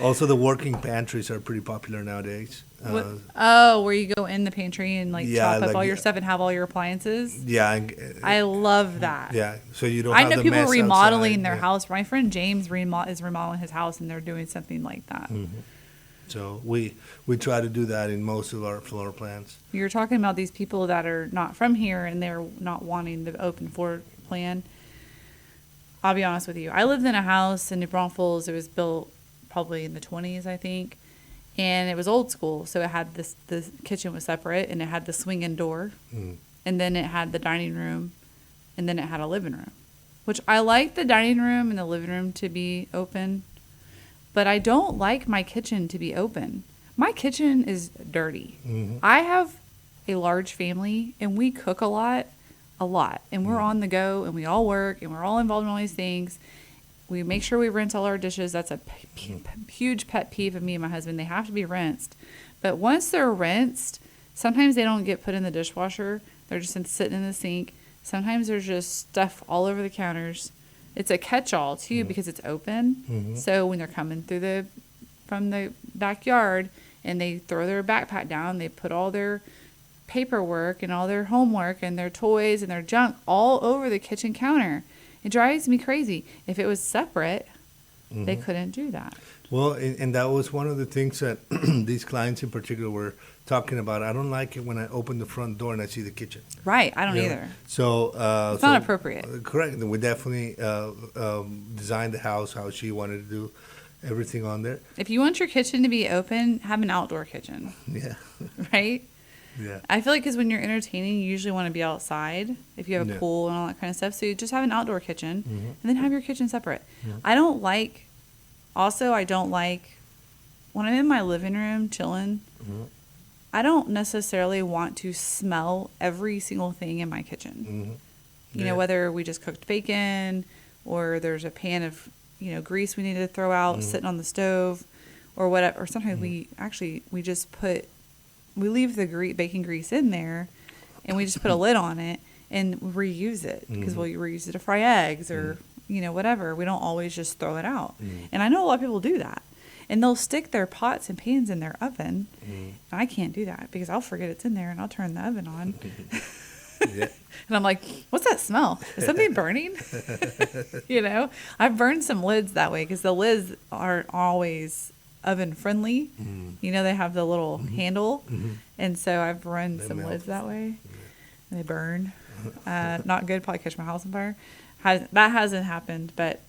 Also, the working pantries are pretty popular nowadays. Where you go in the pantry and like Yeah, chop up like- all your stuff and have all your appliances. Yeah. I love that. Yeah. So you don't. I have know the people mess remodeling outside. their Yeah. house. My friend James is remodeling his house, and they're doing something like that. So we try to do that in most of our floor plans. You're talking about these people that are not from here and they're not wanting the open floor plan. I'll be honest with you. I lived in a house in New Braunfels. It was built probably in the 20s, I think. And it was old school. So it had the kitchen was separate and it had the swing-in door. And then it had the dining room. And then it had a living room. Which I like the dining room and the living room to be open. But I don't like my kitchen to be open. My kitchen is dirty. I have a large family and we cook a lot. And we're on the go and we all work and we're all involved in all these things. We make sure we rinse all our dishes. That's a huge pet peeve of me and my husband. They have to be rinsed. But once they're rinsed, sometimes they don't get put in the dishwasher. They're just sitting in the sink. Sometimes there's just stuff all over the counters. It's a catch-all too because it's open. So when they're coming from the backyard and they throw their backpack down, they put all their paperwork and all their homework and their toys and their junk all over the kitchen counter. It drives me crazy. If it was separate, they couldn't do that. Well, and that was one of the things that these clients in particular were talking about. I don't like it when I open the front door and I see the kitchen. Right. I don't You know? either. So It's not appropriate. Correct. We definitely designed the house how she wanted to do everything on there. If you want your kitchen to be open, have an outdoor kitchen, Yeah. right? Yeah. I feel like because when you're entertaining, you usually want to be outside if you have a Yeah. pool and all that kind of stuff. So you just have an outdoor kitchen and then have your kitchen separate. Yeah. I don't like when I'm in my living room chilling, I don't necessarily want to smell every single thing in my kitchen. You know, whether we just cooked bacon or there's a pan of grease we need to throw out sitting on the stove or whatever. Or sometimes we just leave the baking grease in there and we just put a lid on it and reuse it because we'll reuse it to fry eggs or, whatever. We don't always just throw it out. And I know a lot of people do that. And they'll stick their pots and pans in their oven. And I can't do that because I'll forget it's in there and I'll turn the oven on. Yeah. And I'm like, what's that smell? Is something burning? I've burned some lids that way because the lids aren't always oven friendly. They have the little handle. And so I've run some lids that way. And they burn. Not good. Probably catch my house on fire. That hasn't happened. But,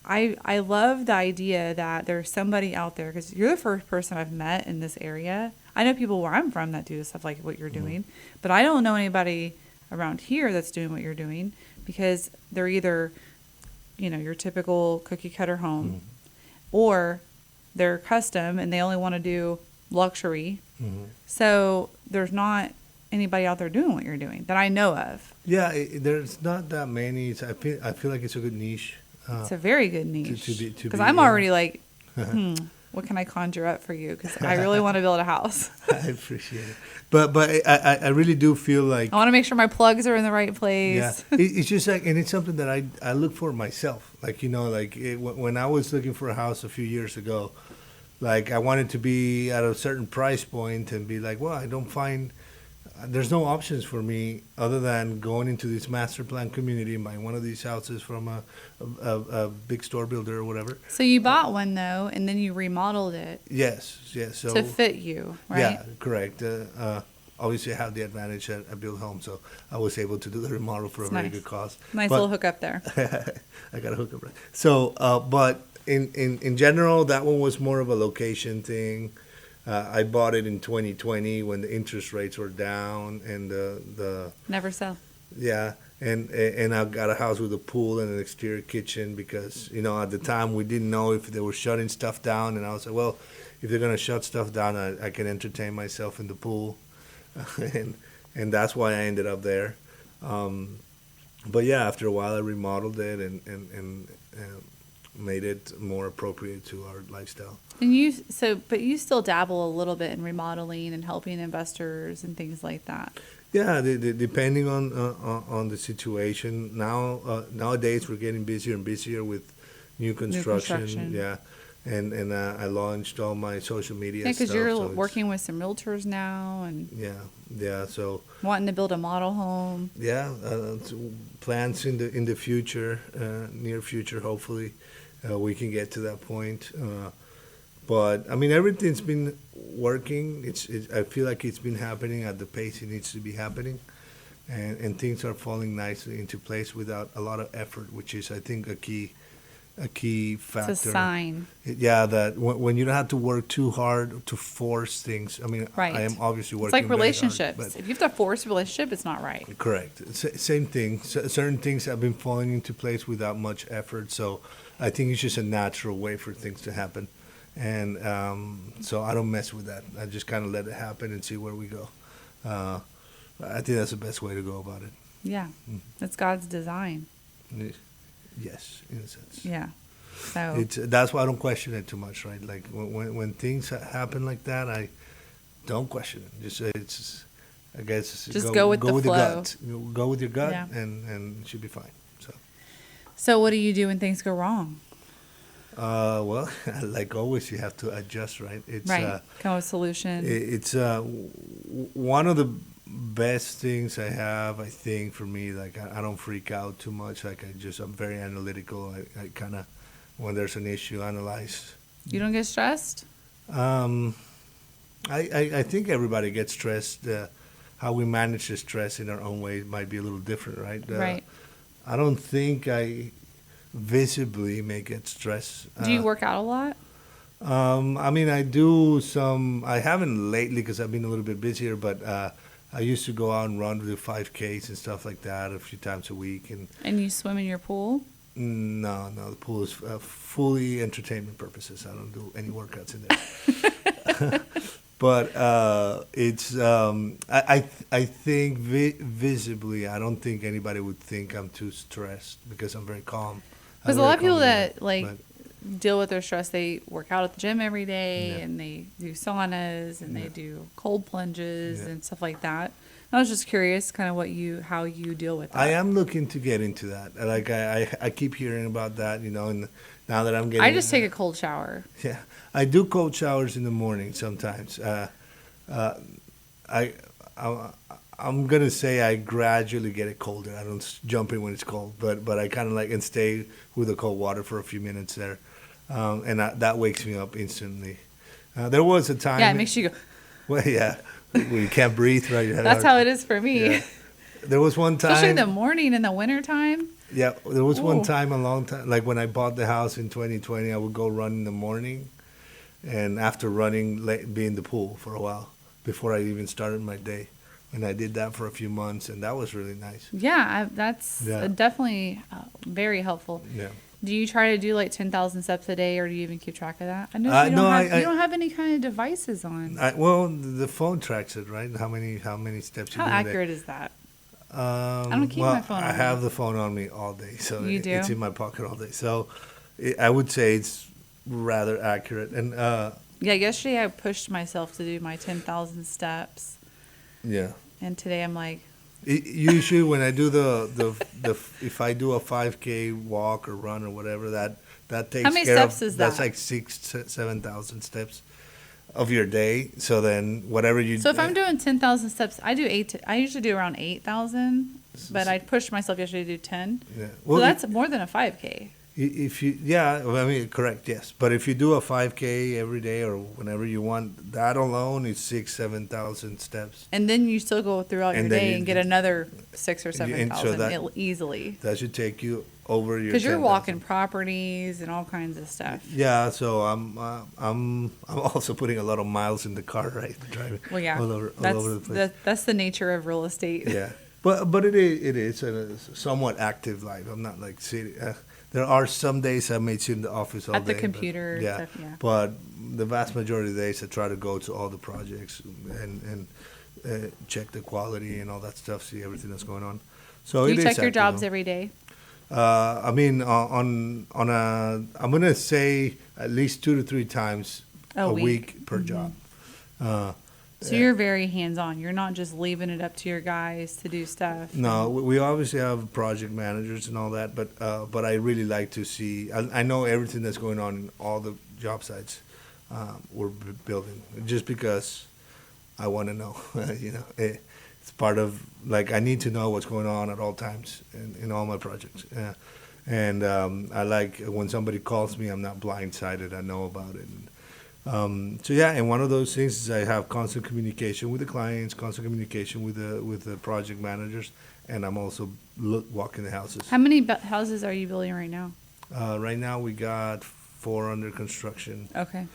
I love the idea that there's somebody out there because you're the first person I've met in this area. I know people where I'm from that do stuff like what you're doing, but I don't know anybody around here that's doing what you're doing because they're either, your typical cookie cutter home or they're custom and they only want to do luxury. So there's not anybody out there doing what you're doing that I know of. Yeah, there's not that many. I feel like it's a good niche. It's a very good niche to because I'm already like, what can I conjure up for you? Because I really want to build a house. I appreciate it. But I really do feel like... I want to make sure my plugs are in the right place. Yeah. It's just like, and it's something that I look for myself. Like, when I was looking for a house a few years ago, like I wanted to be at a certain price point and be like, well, I don't find... There's no options for me other than going into this master plan community and buying one of these houses from a big store builder or whatever. So you bought one though, and then you remodeled it. Yes. So to fit you, right? Yeah, correct. Obviously, I have the advantage that I build homes, so I was able to do the remodel for a very good cost. Nice little hookup there. I got a hookup. Right. So, but in general, that one was more of a location thing. I bought it in 2020 when the interest rates were down and the never sell. Yeah, and I got a house with a pool and an exterior kitchen because at the time we didn't know if they were shutting stuff down, and I was like, well, if they're gonna shut stuff down, I can entertain myself in the pool, and that's why I ended up there. But yeah, after a while I remodeled it and made it more appropriate to our lifestyle. And but you still dabble a little bit in remodeling and helping investors and things like that. Yeah, depending on the situation. Nowadays we're getting busier and busier with new construction. Yeah, and I launched all my social media. Yeah, because stuff, you're working with some realtors now, and yeah. So wanting to build a model home. Yeah, plans in the future, near future, hopefully. We can get to that point. But I mean, everything's been working. I feel like it's been happening at the pace it needs to be happening, and things are falling nicely into place without a lot of effort, which is, I think, a key factor. It's a sign. Yeah, that when you don't have to work too hard to force things. I mean, right. I am obviously working. It's like relationships. Very hard, if you have to force a relationship, it's not right. Correct. Same thing. Certain things have been falling into place without much effort. So I think it's just a natural way for things to happen. And so I don't mess with that. I just kind of let it happen and see where we go. I think that's the best way to go about it. Yeah. That's God's design. Yes, in a sense. Yeah. So that's why I don't question it too much, right? Like when things happen like that, I don't question it. I guess just go with the flow. Your gut. Go with your gut, yeah. and it should be fine. So what do you do when things go wrong? Well, like always, you have to adjust, right? Right. Come up with a solution. It's one of the best things I have, I think, for me. Like I don't freak out too much. Like I'm very analytical. I kind of, when there's an issue, analyze. You don't get stressed? I think everybody gets stressed. How we manage the stress in our own way might be a little different, right? Right. I don't think I visibly may get stressed. Do you work out a lot? I mean, I do some. I haven't lately because I've been a little bit busier, but I used to go out and run, do 5Ks and stuff like that a few times a week. And you swim in your pool? No, the pool is fully entertainment purposes. I don't do any workouts in there. But it's I think visibly, I don't think anybody would think I'm too stressed because I'm very calm Because a lot of people that but- deal with their stress, they work out at the gym every day, Yeah. and they do saunas, and they do cold plunges Yeah. and stuff like that. I was just curious, kind of how you deal with that. I am looking to get into that. Like I keep hearing about that, and now that I'm getting, I just take a cold shower. Yeah, I do cold showers in the morning sometimes. I'm gonna say I gradually get it colder. I don't jump in when it's cold, but I kind of like and stay with the cold water for a few minutes there, and that wakes me up instantly. There was a time. Yeah, it makes you go. Well, yeah, when you can't breathe, right? That's how it is for me. Yeah. There was one time, Especially in the morning in the winter time. yeah, there was one Ooh. time a long time, like when I bought the house in 2020, I would go run in the morning, and after running, be in the pool for a while before I even started my day. And I did that for a few months, and that was really nice. Yeah, that's Yeah. definitely very helpful. Yeah. Do you try to do like 10,000 steps a day, or do you even keep track of that? I know you, No, you don't have any kind of devices on. Well, the phone tracks it, right? How many steps you How do a day. accurate is that? I don't keep my phone on I me. have the phone on me all day, so You do? it's in my pocket all day. So I would say it's rather accurate. And Yeah, yesterday I pushed myself to do my 10,000 steps, yeah. and today I'm like, Usually when I do the if I do a 5K walk or run or whatever, that takes How many care steps of, is that's that? like 7,000 steps of your day. So then whatever you so if I'm doing 10,000 steps, I usually do around 8,000, but I pushed myself yesterday to do 10. yeah. So that's more than a 5K. If you, yeah, well, I mean, correct, yes. But if you do a 5K every day or whenever you want, that alone is 7,000 steps. And then you still go throughout your And then day you- and get another 6,000 or and so 7,000 that- easily. That should take you over your. Because you're 10,000. walking properties and all kinds of stuff. Yeah, so I'm also putting a lot of miles in the car, right? Driving Well, yeah, all over the place. that's the nature of real estate. Yeah, but it is a somewhat active life. I'm not like sitting. There are some days I may sit in the office all At the day, but- computer, yeah, stuff, yeah. but the vast majority of the days I try to go to all the projects and check the quality and all that stuff, see everything that's going on. So Do it you is check your active, jobs though. every day? I mean, on a, I'm gonna say at least 2 to 3 times A a week. week per job. So you're very hands-on. You're not just leaving it up to your guys to do stuff. No, we obviously have project managers and all that, but I really like to see. I know everything that's going on in all the job sites we're building, just because I want to know. It's part of, like, I need to know what's going on at all times in all my projects. And I like when somebody calls me, I'm not blindsided. I know about it. So yeah, and one of those things is I have constant communication with the clients, constant communication with the project managers, and I'm also walking the houses. How many houses are you building right now? Right now we got 4 under construction. Okay.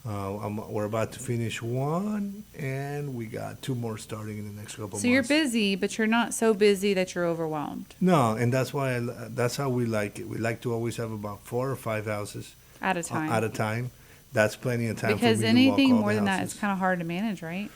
We're about to finish 1, and we got 2 more starting in the next couple months. So you're busy, but you're not so busy that you're overwhelmed No, and that's why that's how we like it. We like to always have about 4 or 5 houses at a time. at a time. That's plenty of time Because for me anything to walk all more the than that houses. is kind of hard to manage, right?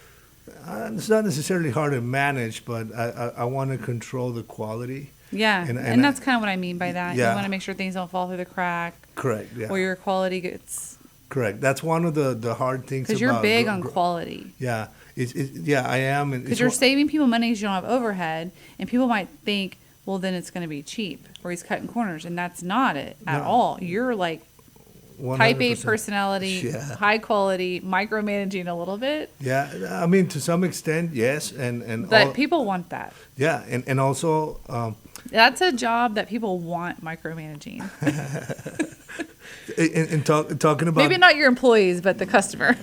It's not necessarily hard to manage, but I want to control the quality. Yeah, And and that's kind of what I mean by that. Yeah. You want to make sure things don't fall through the crack, Correct. Yeah. or your quality gets. Correct. That's one of the hard things. Because you're about big on quality. Yeah. Yeah, I am. and Because it's you're one- saving people money because you don't have overhead, and people might think, well, then it's going to be cheap, or he's cutting corners, and that's not it at No. all. You're like type A 100%. personality, Yeah. high quality, micromanaging a little bit. Yeah, I mean, to some extent, yes, and But all, people want that. yeah, and also, That's a job that people want micromanaging. talking about Maybe not your employees, but the customer.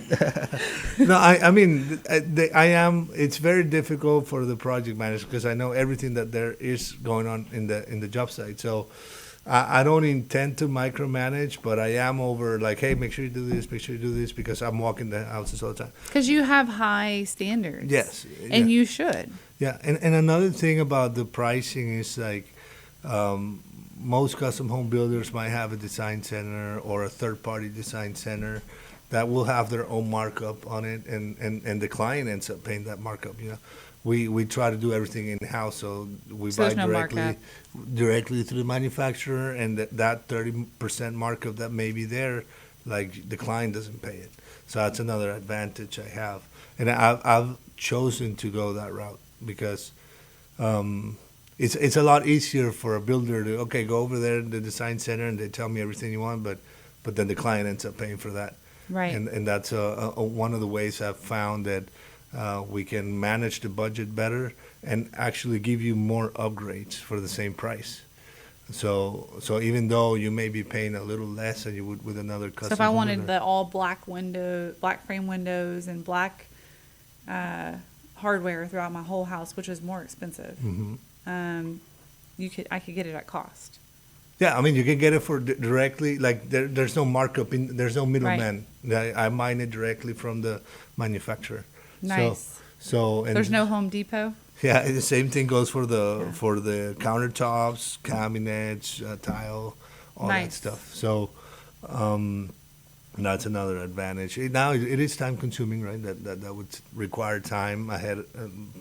no, I mean, I am. It's very difficult for the project manager because I know everything that there is going on in the job site. So I don't intend to micromanage, but I am over like, hey, make sure you do this, make sure you do this, because I'm walking the houses all the time. Because you have high standards. Yes, And yeah. you should. Yeah, and another thing about the pricing is like, most custom home builders might have a design center or a third-party design center, that will have their own markup on it, and the client ends up paying that markup. We try to do everything in house, so we So buy there's no markup. directly through the manufacturer, and that 30% markup that may be there, like the client doesn't pay it. So that's another advantage I have, and I've chosen to go that route because it's a lot easier for a builder to go over there to the design center and they tell me everything you want, but then the client ends up paying for that. Right. And that's one of the ways I've found that we can manage the budget better and actually give you more upgrades for the same price. So even though you may be paying a little less than you would with another custom. So if I wanted homeowner. the all black frame windows and black hardware throughout my whole house, which is more expensive, I could get it at cost. Yeah, I mean, you can get it for directly, like there's no markup, there's no middleman. I mine it directly from the manufacturer. Nice. So and There's no Home Depot? Yeah, the same thing goes for the countertops, cabinets, tile, all that Nice. stuff. So that's another advantage. Now it is time consuming, right? That would require time ahead,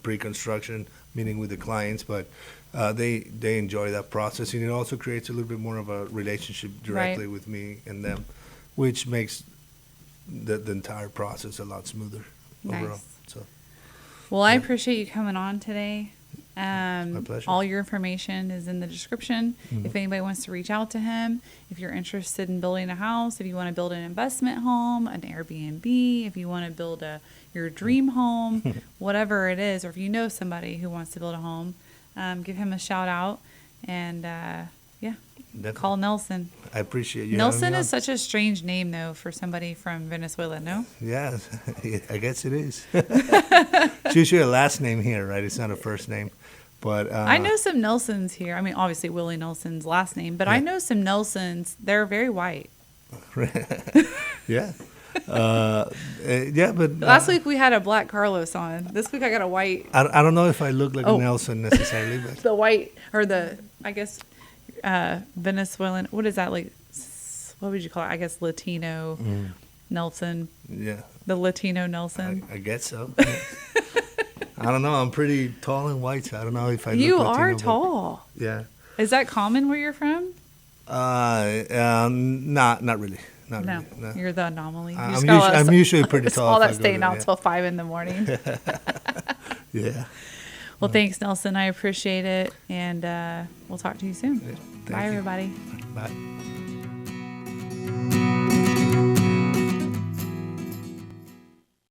pre-construction, meeting with the clients, but they enjoy that process, and it also creates a little bit more of a relationship directly with me and them, which makes the entire process a lot smoother overall. Nice. So Well, I appreciate you coming on today. my pleasure. All your information is in the description. If anybody wants to reach out to him, if you're interested in building a house, if you want to build an investment home, an Airbnb, if you want to build your dream home, whatever it is, or if you know somebody who wants to build a home, give him a shout out and Definitely. call Nelson. I appreciate you. Nelson having me is such a strange name, though, for somebody from Venezuela, no? on. Yeah, I guess it is. It's usually a last name here, right? It's not a first name. But I know some Nelsons here. I mean, obviously Willie Nelson's last name, but I know some Nelsons. They're very white. Yeah. But Last week we had a black Carlos on. This week I got a white, I don't know if I look like Oh. a Nelson necessarily, but the white, or the, I guess, Venezuelan. What is that, like? What would you call it? I guess Latino Nelson. yeah, The Latino Nelson. I guess so. I don't know. I'm pretty tall and white, so I don't know if I You look Latino, are but- tall. Yeah. Is that common where you're from? Not really. Not No, really. No. you're the anomaly. You I'm just got all that I'm stu- usually pretty it's tall. all if I that go staying there, out till 5 in the morning. Yeah. Well, thanks, Nelson. I appreciate it, and we'll talk to you soon. Thank Bye, you. everybody. Bye.